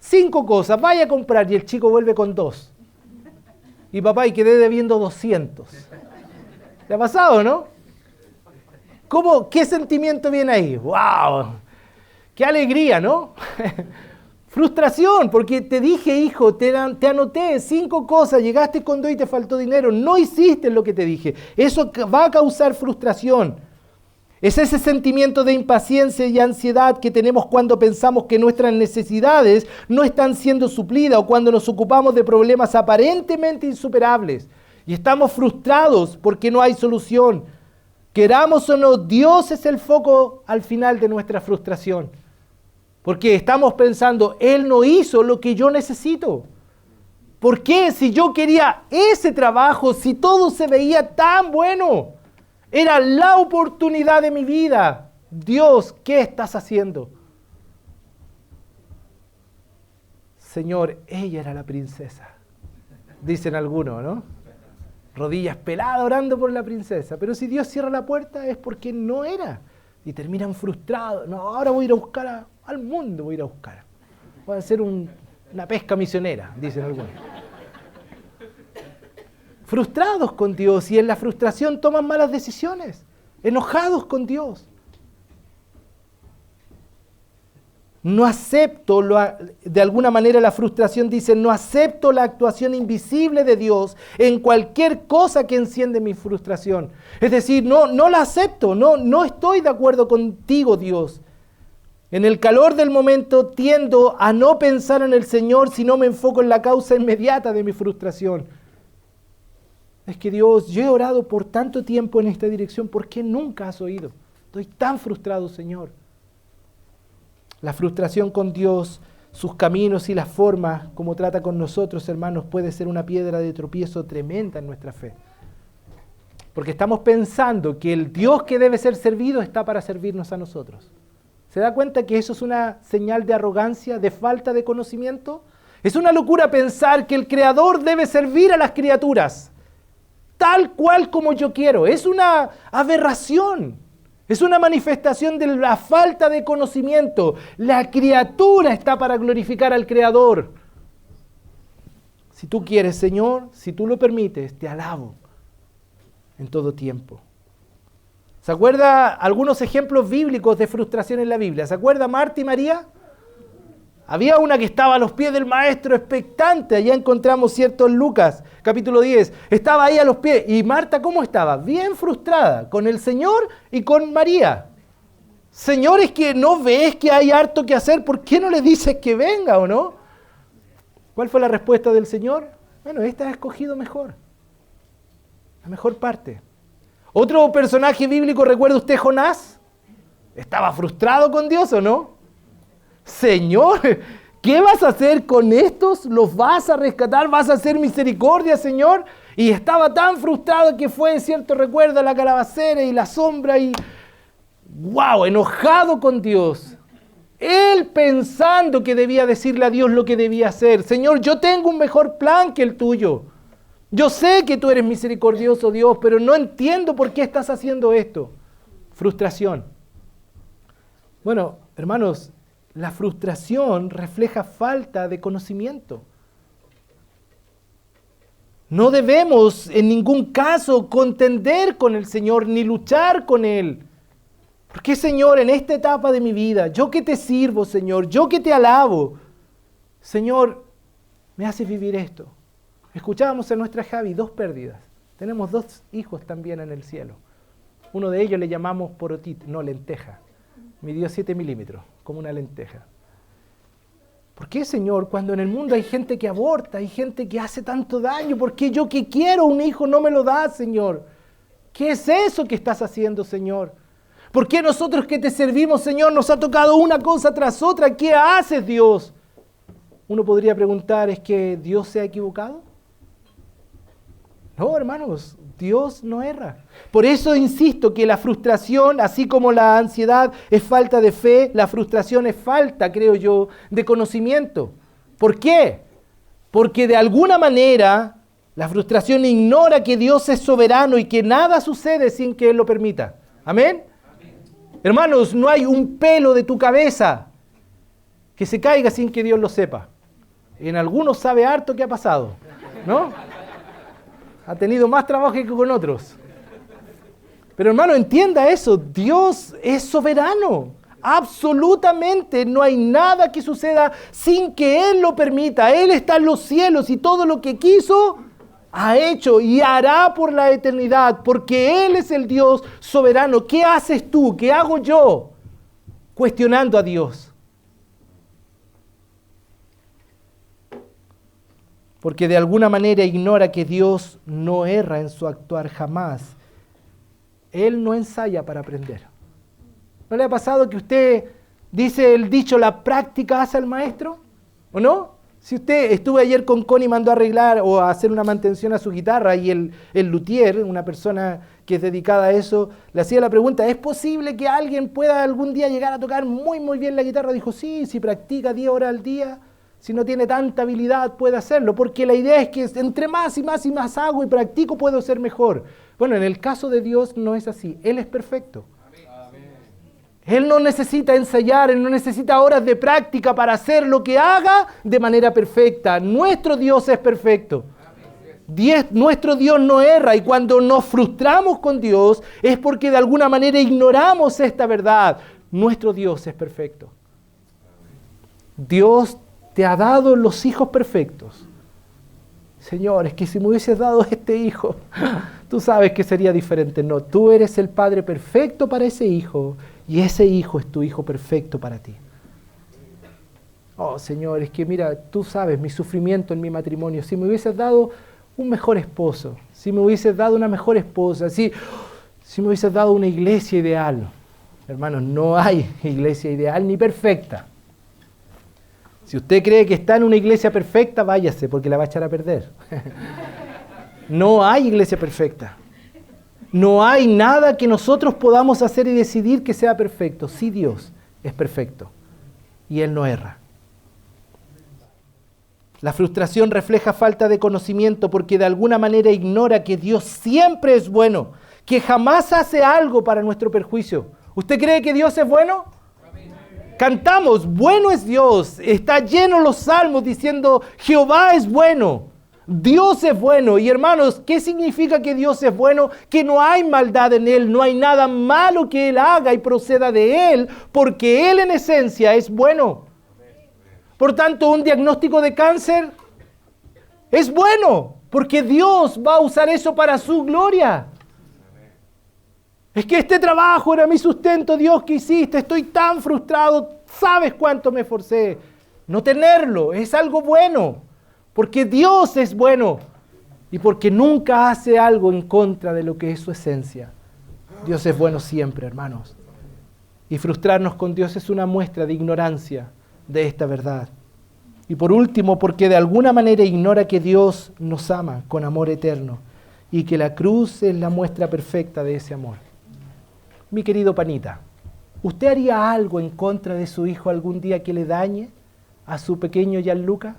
5 cosas, vaya a comprar, y el chico vuelve con 2? Y papá, y quedé debiendo 200. ¿Le ha pasado, no? ¿Qué sentimiento viene ahí? ¡Wow! ¡Qué alegría!, ¿no? Frustración, porque te dije, hijo, te anoté 5 cosas, llegaste con 2 y te faltó dinero, no hiciste lo que te dije. Eso va a causar frustración. Es ese sentimiento de impaciencia y ansiedad que tenemos cuando pensamos que nuestras necesidades no están siendo suplidas o cuando nos ocupamos de problemas aparentemente insuperables y estamos frustrados porque no hay solución. Queramos o no, Dios es el foco al final de nuestra frustración. Porque estamos pensando, Él no hizo lo que yo necesito. ¿Por qué? Si yo quería ese trabajo, si todo se veía tan bueno, era la oportunidad de mi vida. Dios, ¿qué estás haciendo? Señor, ella era la princesa. Dicen algunos, ¿no? Rodillas peladas orando por la princesa. Pero si Dios cierra la puerta es porque no era. Y terminan frustrados. No, ahora voy a ir a buscar al mundo, voy a ir a buscar. Voy a hacer una pesca misionera, dicen algunos. Frustrados con Dios y en la frustración toman malas decisiones. Enojados con Dios. No acepto, de alguna manera la frustración dice, no acepto la actuación invisible de Dios en cualquier cosa que enciende mi frustración. Es decir, no la acepto, no estoy de acuerdo contigo, Dios. En el calor del momento tiendo a no pensar en el Señor, sino me enfoco en la causa inmediata de mi frustración. Es que Dios, yo he orado por tanto tiempo en esta dirección, ¿por qué nunca has oído? Estoy tan frustrado, Señor. La frustración con Dios, sus caminos y las formas como trata con nosotros, hermanos, puede ser una piedra de tropiezo tremenda en nuestra fe. Porque estamos pensando que el Dios que debe ser servido está para servirnos a nosotros. ¿Se da cuenta que eso es una señal de arrogancia, de falta de conocimiento? Es una locura pensar que el Creador debe servir a las criaturas, tal cual como yo quiero. Es una aberración. Es una manifestación de la falta de conocimiento. La criatura está para glorificar al Creador. Si tú quieres, Señor, si tú lo permites, te alabo en todo tiempo. ¿Se acuerda algunos ejemplos bíblicos de frustración en la Biblia? ¿Se acuerda Marta y María? Había una que estaba a los pies del maestro expectante. Allá encontramos, ¿cierto?, en Lucas, capítulo 10. Estaba ahí a los pies. ¿Y Marta cómo estaba? Bien frustrada con el Señor y con María. Señor, es que no ves que hay harto que hacer. ¿Por qué no le dices que venga o no? ¿Cuál fue la respuesta del Señor? Bueno, esta ha escogido mejor. La mejor parte. Otro personaje bíblico, ¿recuerda usted Jonás? ¿Estaba frustrado con Dios o no? Señor, ¿qué vas a hacer con estos? ¿Los vas a rescatar? ¿Vas a hacer misericordia, Señor? Y estaba tan frustrado que fue, cierto, recuerda la calabacera y la sombra y ¡wow! Enojado con Dios. Él pensando que debía decirle a Dios lo que debía hacer. Señor, yo tengo un mejor plan que el tuyo. Yo sé que tú eres misericordioso, Dios, pero no entiendo por qué estás haciendo esto. Frustración. Bueno, hermanos, la frustración refleja falta de conocimiento. No debemos en ningún caso contender con el Señor ni luchar con Él. Porque, Señor, en esta etapa de mi vida, yo que te sirvo, Señor, yo que te alabo, Señor, me haces vivir esto. Escuchábamos a nuestra Javi 2 pérdidas. Tenemos 2 hijos también en el cielo. Uno de ellos le llamamos porotito, no, lenteja. Midió 7 milímetros, como una lenteja. ¿Por qué, Señor, cuando en el mundo hay gente que aborta, hay gente que hace tanto daño? ¿Por qué yo que quiero un hijo no me lo das, Señor? ¿Qué es eso que estás haciendo, Señor? ¿Por qué nosotros que te servimos, Señor, nos ha tocado una cosa tras otra? ¿Qué haces, Dios? Uno podría preguntar, ¿es que Dios se ha equivocado? No, hermanos, Dios no erra. Por eso insisto que la frustración, así como la ansiedad es falta de fe, la frustración es falta, creo yo, de conocimiento. ¿Por qué? Porque de alguna manera la frustración ignora que Dios es soberano y que nada sucede sin que Él lo permita. ¿Amén? Hermanos, no hay un pelo de tu cabeza que se caiga sin que Dios lo sepa. En algunos sabe harto qué ha pasado, ¿no? Ha tenido más trabajo que con otros. Pero hermano, entienda eso. Dios es soberano. Absolutamente no hay nada que suceda sin que Él lo permita. Él está en los cielos y todo lo que quiso ha hecho y hará por la eternidad. Porque Él es el Dios soberano. ¿Qué haces tú? ¿Qué hago yo? Cuestionando a Dios. Porque de alguna manera ignora que Dios no erra en su actuar jamás. Él no ensaya para aprender. ¿No le ha pasado que usted dice el dicho, la práctica hace al maestro? ¿O no? Si usted estuve ayer con Connie y mandó a arreglar o a hacer una mantención a su guitarra y el luthier, una persona que es dedicada a eso, le hacía la pregunta, ¿es posible que alguien pueda algún día llegar a tocar muy muy bien la guitarra? Dijo, sí, si practica 10 horas al día. Si no tiene tanta habilidad, puede hacerlo, porque la idea es que entre más y más y más hago y practico, puedo ser mejor. Bueno, en el caso de Dios no es así. Él es perfecto. Él no necesita ensayar, Él no necesita horas de práctica para hacer lo que haga de manera perfecta. Nuestro Dios es perfecto. Nuestro Dios no erra, y cuando nos frustramos con Dios es porque de alguna manera ignoramos esta verdad. Nuestro Dios es perfecto. Dios te ha dado los hijos perfectos. Señor, es que si me hubieses dado este hijo, tú sabes que sería diferente. No, tú eres el Padre perfecto para ese hijo y ese hijo es tu hijo perfecto para ti. Oh, Señor, es que mira, tú sabes mi sufrimiento en mi matrimonio. Si me hubieses dado un mejor esposo, si me hubieses dado una mejor esposa, si me hubieses dado una iglesia ideal. Hermanos, no hay iglesia ideal ni perfecta. Si usted cree que está en una iglesia perfecta, váyase, porque la va a echar a perder. No hay iglesia perfecta. No hay nada que nosotros podamos hacer y decidir que sea perfecto. Sí, Dios es perfecto. Y Él no erra. La frustración refleja falta de conocimiento porque de alguna manera ignora que Dios siempre es bueno, que jamás hace algo para nuestro perjuicio. ¿Usted cree que Dios es bueno? Cantamos, bueno es Dios, está lleno los salmos diciendo, Jehová es bueno, Dios es bueno. Y hermanos, ¿qué significa que Dios es bueno? Que no hay maldad en Él, no hay nada malo que Él haga y proceda de Él, porque Él en esencia es bueno. Por tanto, un diagnóstico de cáncer es bueno, porque Dios va a usar eso para su gloria. Es que este trabajo era mi sustento, Dios, ¿qué hiciste? Estoy tan frustrado, ¿sabes cuánto me esforcé? No tenerlo es algo bueno, porque Dios es bueno y porque nunca hace algo en contra de lo que es su esencia. Dios es bueno siempre, hermanos. Y frustrarnos con Dios es una muestra de ignorancia de esta verdad. Y por último, porque de alguna manera ignora que Dios nos ama con amor eterno y que la cruz es la muestra perfecta de ese amor. Mi querido panita, ¿usted haría algo en contra de su hijo algún día que le dañe a su pequeño Gianluca?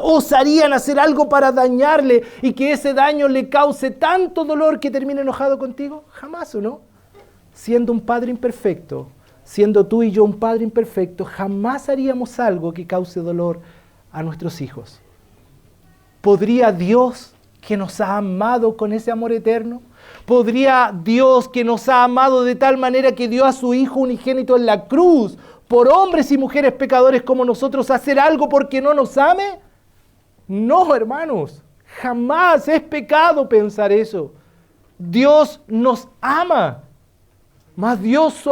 ¿Osarían hacer algo para dañarle y que ese daño le cause tanto dolor que termine enojado contigo? Jamás, ¿o no? Siendo un padre imperfecto, siendo tú y yo un padre imperfecto, jamás haríamos algo que cause dolor a nuestros hijos. ¿Podría Dios, que nos ha amado con ese amor eterno? ¿Podría Dios, que nos ha amado de tal manera que dio a su Hijo unigénito en la cruz, por hombres y mujeres pecadores como nosotros, hacer algo porque no nos ame? No, hermanos, jamás es pecado pensar eso. Dios nos ama. Más Dios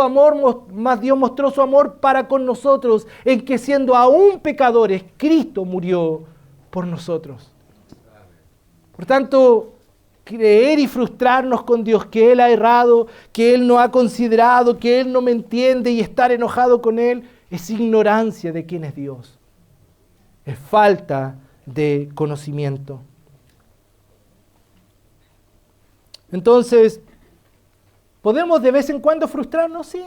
mostró su amor para con nosotros, en que siendo aún pecadores, Cristo murió por nosotros. Por tanto, creer y frustrarnos con Dios, que Él ha errado, que Él no ha considerado, que Él no me entiende y estar enojado con Él, es ignorancia de quién es Dios. es falta de conocimiento. Entonces, ¿podemos de vez en cuando frustrarnos? Sí,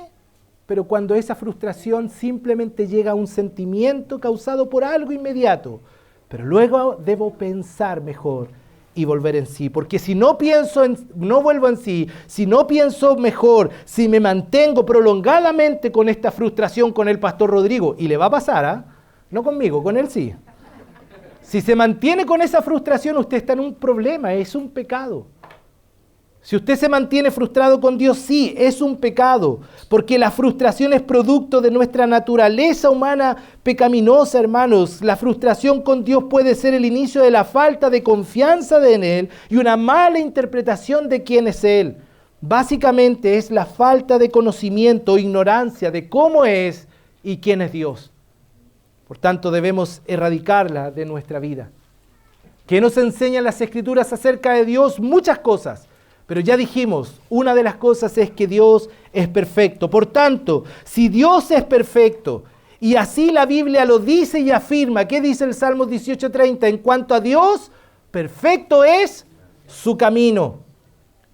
pero cuando esa frustración simplemente llega a un sentimiento causado por algo inmediato, pero luego debo pensar mejor y volver en sí, porque si no vuelvo en sí, si no pienso mejor, si me mantengo prolongadamente con esta frustración con el pastor Rodrigo, y le va a pasar, ¿ah? No conmigo, con él sí. Si se mantiene con esa frustración, usted está en un problema, es un pecado. Si usted se mantiene frustrado con Dios, sí, es un pecado, porque la frustración es producto de nuestra naturaleza humana pecaminosa, hermanos. La frustración con Dios puede ser el inicio de la falta de confianza en Él y una mala interpretación de quién es Él. Básicamente es la falta de conocimiento o ignorancia de cómo es y quién es Dios. Por tanto, debemos erradicarla de nuestra vida. ¿Qué nos enseñan las Escrituras acerca de Dios? Muchas cosas. Pero ya dijimos, una de las cosas es que Dios es perfecto. Por tanto, si Dios es perfecto, y así la Biblia lo dice y afirma, ¿qué dice el Salmo 18:30? En cuanto a Dios, perfecto es su camino.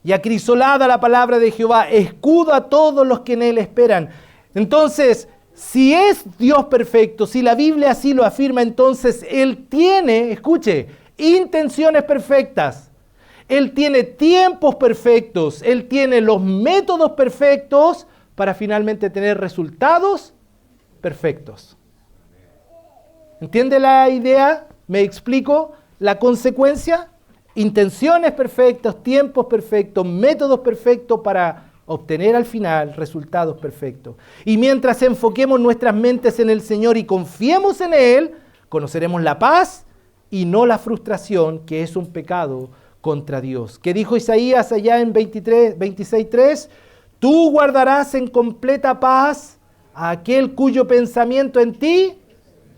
Y acrisolada la palabra de Jehová, escudo a todos los que en Él esperan. Entonces, si es Dios perfecto, si la Biblia así lo afirma, entonces Él tiene, escuche, intenciones perfectas. Él tiene tiempos perfectos, Él tiene los métodos perfectos para finalmente tener resultados perfectos. ¿Entiende la idea? ¿Me explico? La consecuencia, intenciones perfectas, tiempos perfectos, métodos perfectos para obtener al final resultados perfectos. Y mientras enfoquemos nuestras mentes en el Señor y confiemos en Él, conoceremos la paz y no la frustración, que es un pecado contra Dios. ¿Qué dijo Isaías allá en 26:3? Tú guardarás en completa paz a aquel cuyo pensamiento en ti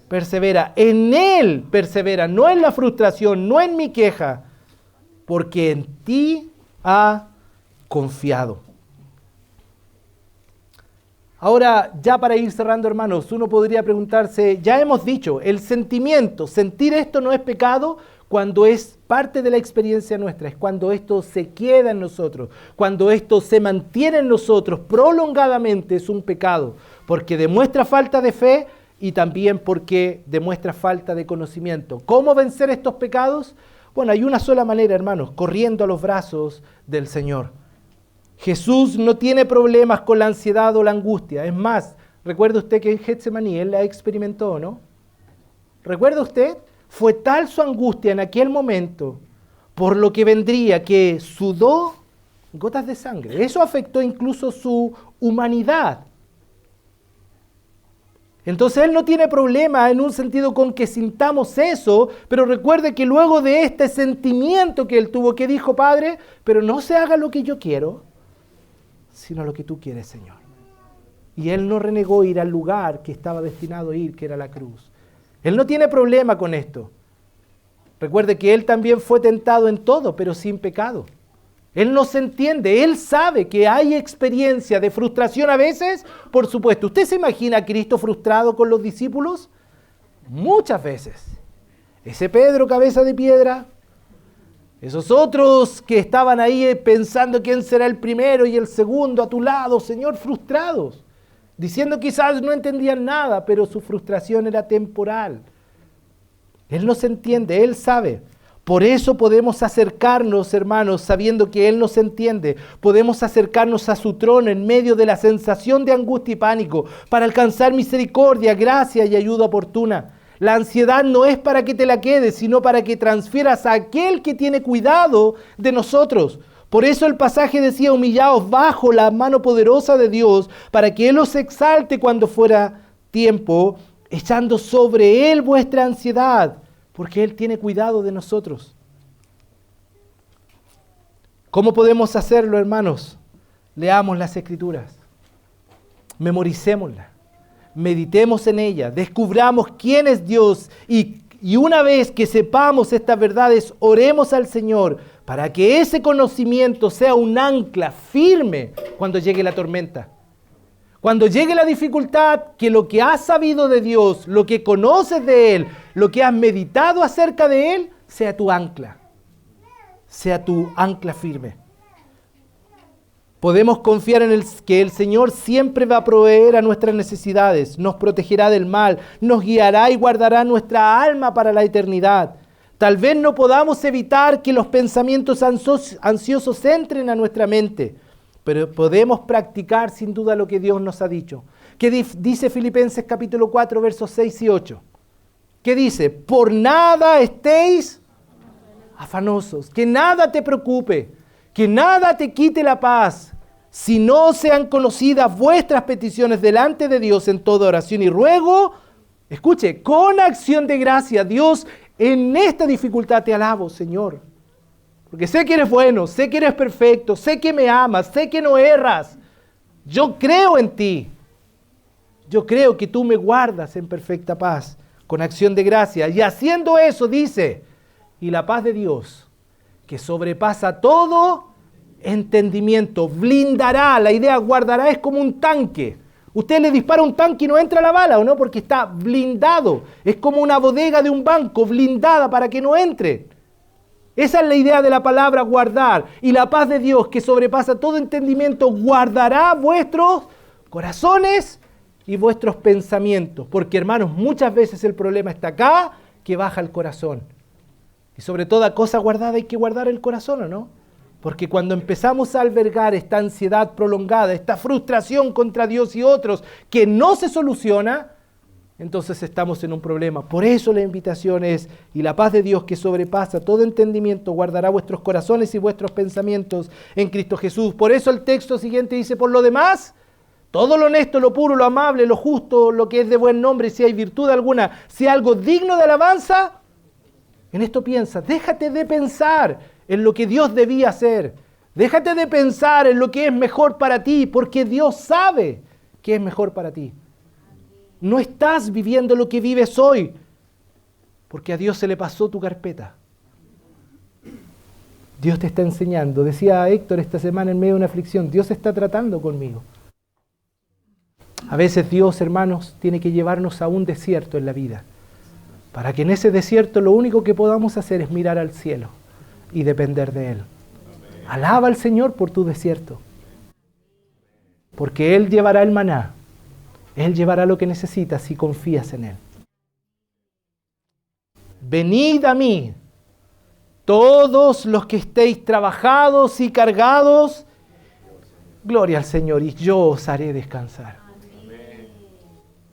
persevera. En Él persevera, no en la frustración, no en mi queja, porque en ti ha confiado. Ahora, ya para ir cerrando, hermanos, uno podría preguntarse, ya hemos dicho, el sentimiento, sentir esto no es pecado cuando es parte de la experiencia nuestra, es cuando esto se queda en nosotros, cuando esto se mantiene en nosotros prolongadamente es un pecado, porque demuestra falta de fe y también porque demuestra falta de conocimiento. ¿Cómo vencer estos pecados? Bueno, hay una sola manera, hermanos, corriendo a los brazos del Señor. Jesús no tiene problemas con la ansiedad o la angustia. Es más, recuerda usted que en Getsemaní Él la experimentó, ¿no? ¿Recuerda usted? Fue tal su angustia en aquel momento por lo que vendría que sudó gotas de sangre. Eso afectó incluso su humanidad. Entonces Él no tiene problema en un sentido con que sintamos eso, pero recuerde que luego de este sentimiento que Él tuvo, que dijo, Padre, pero no se haga lo que yo quiero, sino lo que tú quieres, Señor. Y Él no renegó ir al lugar que estaba destinado a ir, que era la cruz. Él no tiene problema con esto. Recuerde que Él también fue tentado en todo, pero sin pecado. Él no se entiende, Él sabe que hay experiencia de frustración a veces, por supuesto. ¿Usted se imagina a Cristo frustrado con los discípulos? Muchas veces. Ese Pedro, cabeza de piedra, esos otros que estaban ahí pensando quién será el primero y el segundo a tu lado, Señor, frustrados. Diciendo quizás no entendían nada, pero su frustración era temporal. Él no se entiende, Él sabe. Por eso podemos acercarnos, hermanos, sabiendo que Él nos entiende. Podemos acercarnos a su trono en medio de la sensación de angustia y pánico para alcanzar misericordia, gracia y ayuda oportuna. La ansiedad no es para que te la quedes, sino para que transfieras a aquel que tiene cuidado de nosotros. Por eso el pasaje decía, humillaos bajo la mano poderosa de Dios, para que Él os exalte cuando fuera tiempo, echando sobre Él vuestra ansiedad, porque Él tiene cuidado de nosotros. ¿Cómo podemos hacerlo, hermanos? Leamos las Escrituras, memoricémoslas, meditemos en ellas, descubramos quién es Dios y una vez que sepamos estas verdades, oremos al Señor para que ese conocimiento sea un ancla firme cuando llegue la tormenta. Cuando llegue la dificultad, que lo que has sabido de Dios, lo que conoces de Él, lo que has meditado acerca de Él, sea tu ancla. Sea tu ancla firme. Podemos confiar en que el Señor siempre va a proveer a nuestras necesidades, nos protegerá del mal, nos guiará y guardará nuestra alma para la eternidad. Tal vez no podamos evitar que los pensamientos ansiosos entren a nuestra mente, pero podemos practicar sin duda lo que Dios nos ha dicho. ¿Qué dice Filipenses capítulo 4, versos 6 y 8? ¿Qué dice? Por nada estéis afanosos, que nada te preocupe, que nada te quite la paz, si no sean conocidas vuestras peticiones delante de Dios en toda oración y ruego, escuche, con acción de gracia. Dios, en esta dificultad te alabo, Señor, porque sé que eres bueno, sé que eres perfecto, sé que me amas, sé que no erras. Yo creo en ti. Yo creo que tú me guardas en perfecta paz, con acción de gracia. Y haciendo eso, dice, y la paz de Dios, que sobrepasa todo entendimiento, blindará. La idea guardará es como un tanque. Usted le dispara un tanque y no entra la bala, ¿o no? Porque está blindado. Es como una bodega de un banco blindada para que no entre. Esa es la idea de la palabra guardar. Y la paz de Dios, que sobrepasa todo entendimiento, guardará vuestros corazones y vuestros pensamientos. Porque, hermanos, muchas veces el problema está acá, que baja el corazón. Y sobre toda cosa guardada hay que guardar el corazón, ¿o no? Porque cuando empezamos a albergar esta ansiedad prolongada, esta frustración contra Dios y otros que no se soluciona, entonces estamos en un problema. Por eso la invitación es, y la paz de Dios que sobrepasa todo entendimiento, guardará vuestros corazones y vuestros pensamientos en Cristo Jesús. Por eso el texto siguiente dice, por lo demás, todo lo honesto, lo puro, lo amable, lo justo, lo que es de buen nombre, si hay virtud alguna, si hay algo digno de alabanza, en esto piensa. Déjate de pensar en lo que Dios debía hacer. Déjate de pensar en lo que es mejor para ti, porque Dios sabe que es mejor para ti. No estás viviendo lo que vives hoy, porque a Dios se le pasó tu carpeta. Dios te está enseñando. Decía Héctor esta semana en medio de una aflicción, Dios está tratando conmigo. A veces Dios, hermanos, tiene que llevarnos a un desierto en la vida, para que en ese desierto lo único que podamos hacer es mirar al cielo y depender de Él. Alaba al Señor por tu desierto, porque Él llevará el maná, Él llevará lo que necesitas si confías en Él. Venid a mí, todos los que estéis trabajados y cargados, gloria al Señor, y yo os haré descansar.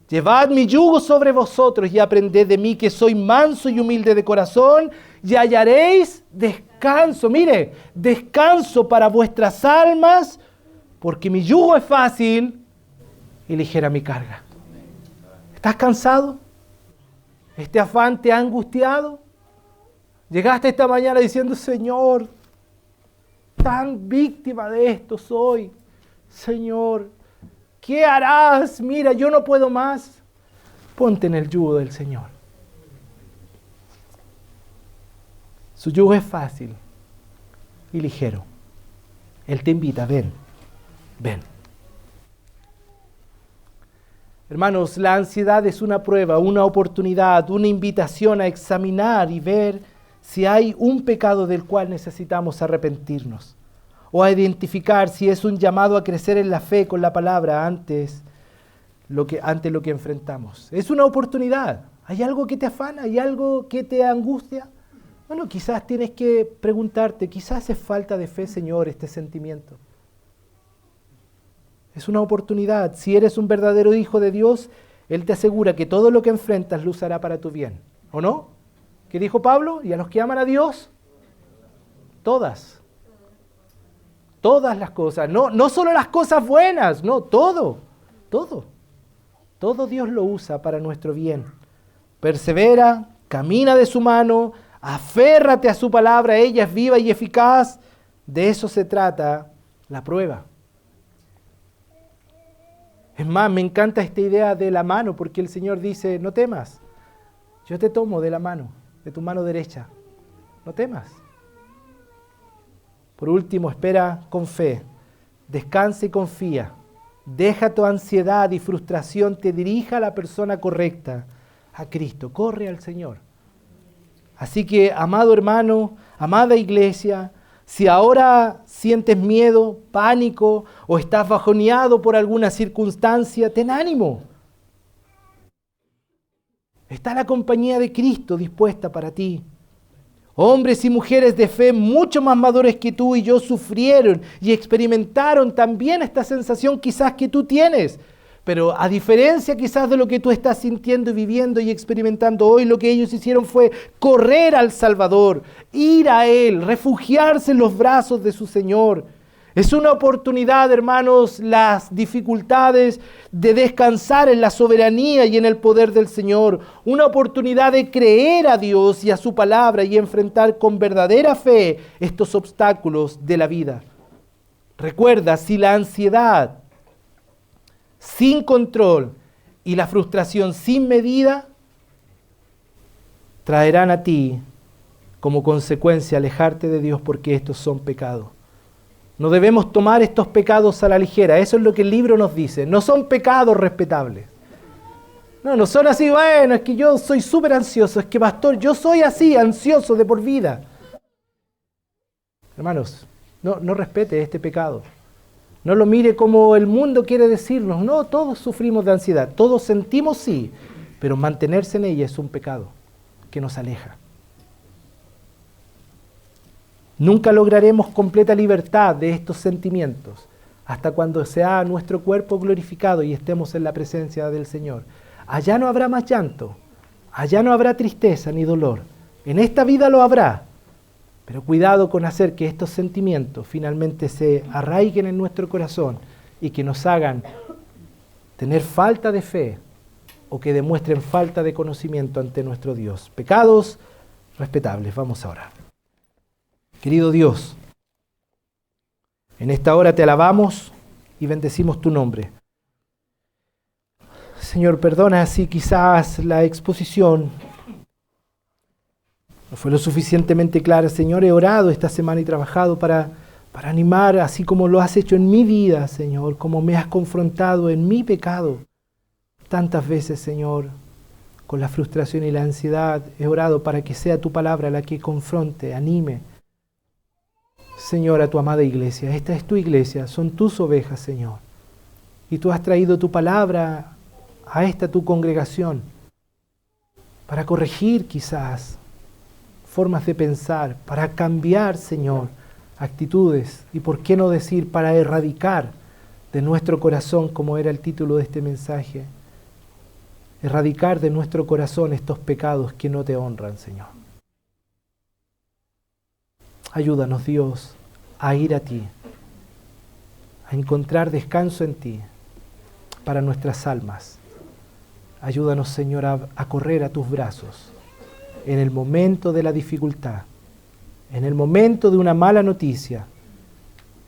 Llevad mi yugo sobre vosotros y aprended de mí, que soy manso y humilde de corazón, y hallaréis descanso. Mire, descanso para vuestras almas, porque mi yugo es fácil y ligera mi carga. ¿Estás cansado? ¿Este afán te ha angustiado? Llegaste esta mañana diciendo, Señor, tan víctima de esto soy. Señor, ¿qué harás? Mira, yo no puedo más. Ponte en el yugo del Señor. Su yugo es fácil y ligero. Él te invita, ven, ven. Hermanos, la ansiedad es una prueba, una oportunidad, una invitación a examinar y ver si hay un pecado del cual necesitamos arrepentirnos, o a identificar si es un llamado a crecer en la fe con la palabra ante lo que enfrentamos. Es una oportunidad. ¿Hay algo que te afana? ¿Hay algo que te angustia? Bueno, quizás tienes que preguntarte, quizás es falta de fe, Señor, este sentimiento. Es una oportunidad. Si eres un verdadero hijo de Dios, Él te asegura que todo lo que enfrentas lo usará para tu bien. ¿O no? ¿Qué dijo Pablo? Y a los que aman a Dios, todas las cosas. No solo las cosas buenas, no, todo. Todo Dios lo usa para nuestro bien. Persevera, camina de su mano, aférrate a su palabra, ella es viva y eficaz. De eso se trata la prueba. Es más, me encanta esta idea de la mano, porque el Señor dice, no temas, yo te tomo de la mano, de tu mano derecha, no temas. Por último, espera con fe, descansa y confía Deja tu ansiedad y frustración, te dirija a la persona correcta, a Cristo. Corre al Señor. Así que, amado hermano, amada iglesia, si ahora sientes miedo, pánico o estás bajoneado por alguna circunstancia, ten ánimo. Está la compañía de Cristo dispuesta para ti. Hombres y mujeres de fe mucho más maduros que tú y yo sufrieron y experimentaron también esta sensación quizás que tú tienes. Pero a diferencia quizás de lo que tú estás sintiendo y viviendo y experimentando hoy, lo que ellos hicieron fue correr al Salvador, ir a Él, refugiarse en los brazos de su Señor. Es una oportunidad, hermanos, las dificultades de descansar en la soberanía y en el poder del Señor. Una oportunidad de creer a Dios y a su palabra y enfrentar con verdadera fe estos obstáculos de la vida. Recuerda, si la ansiedad sin control y la frustración sin medida traerán a ti como consecuencia alejarte de Dios, porque estos son pecados. No debemos tomar estos pecados a la ligera. Eso es lo que el libro nos dice. No son pecados respetables. No son así, bueno, es que yo soy súper ansioso. Es que, pastor, yo soy así, ansioso de por vida. Hermanos, no respete este pecado. No lo mire como el mundo quiere decirnos. No, todos sufrimos de ansiedad. Todos sentimos, sí. Pero mantenerse en ella es un pecado que nos aleja. Nunca lograremos completa libertad de estos sentimientos hasta cuando sea nuestro cuerpo glorificado y estemos en la presencia del Señor. Allá no habrá más llanto, allá no habrá tristeza ni dolor. En esta vida lo habrá, pero cuidado con hacer que estos sentimientos finalmente se arraiguen en nuestro corazón y que nos hagan tener falta de fe o que demuestren falta de conocimiento ante nuestro Dios. Pecados respetables. Vamos a orar. Querido Dios, en esta hora te alabamos y bendecimos tu nombre. Señor, perdona si quizás la exposición no fue lo suficientemente clara. Señor, he orado esta semana y trabajado para animar, así como lo has hecho en mi vida, Señor, como me has confrontado en mi pecado. Tantas veces, Señor, con la frustración y la ansiedad, he orado para que sea tu palabra la que confronte, anime, Señor, a tu amada iglesia. Esta es tu iglesia, son tus ovejas, Señor. Y tú has traído tu palabra a esta tu congregación para corregir quizás formas de pensar, para cambiar, Señor, actitudes y, por qué no decir, para erradicar de nuestro corazón, como era el título de este mensaje, erradicar de nuestro corazón estos pecados que no te honran, Señor. Ayúdanos, Dios, a ir a ti, a encontrar descanso en ti para nuestras almas. Ayúdanos, Señor, a correr a tus brazos en el momento de la dificultad, en el momento de una mala noticia,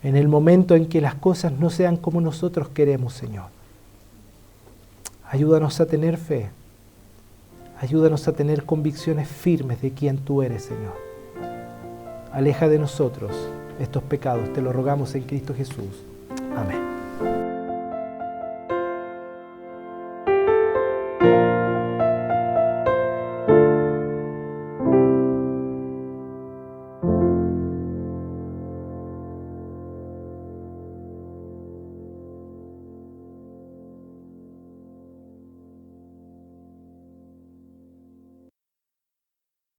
en el momento en que las cosas no sean como nosotros queremos, Señor. Ayúdanos a tener fe, ayúdanos a tener convicciones firmes de quién tú eres, Señor. Aleja de nosotros estos pecados, te lo rogamos en Cristo Jesús. Amén.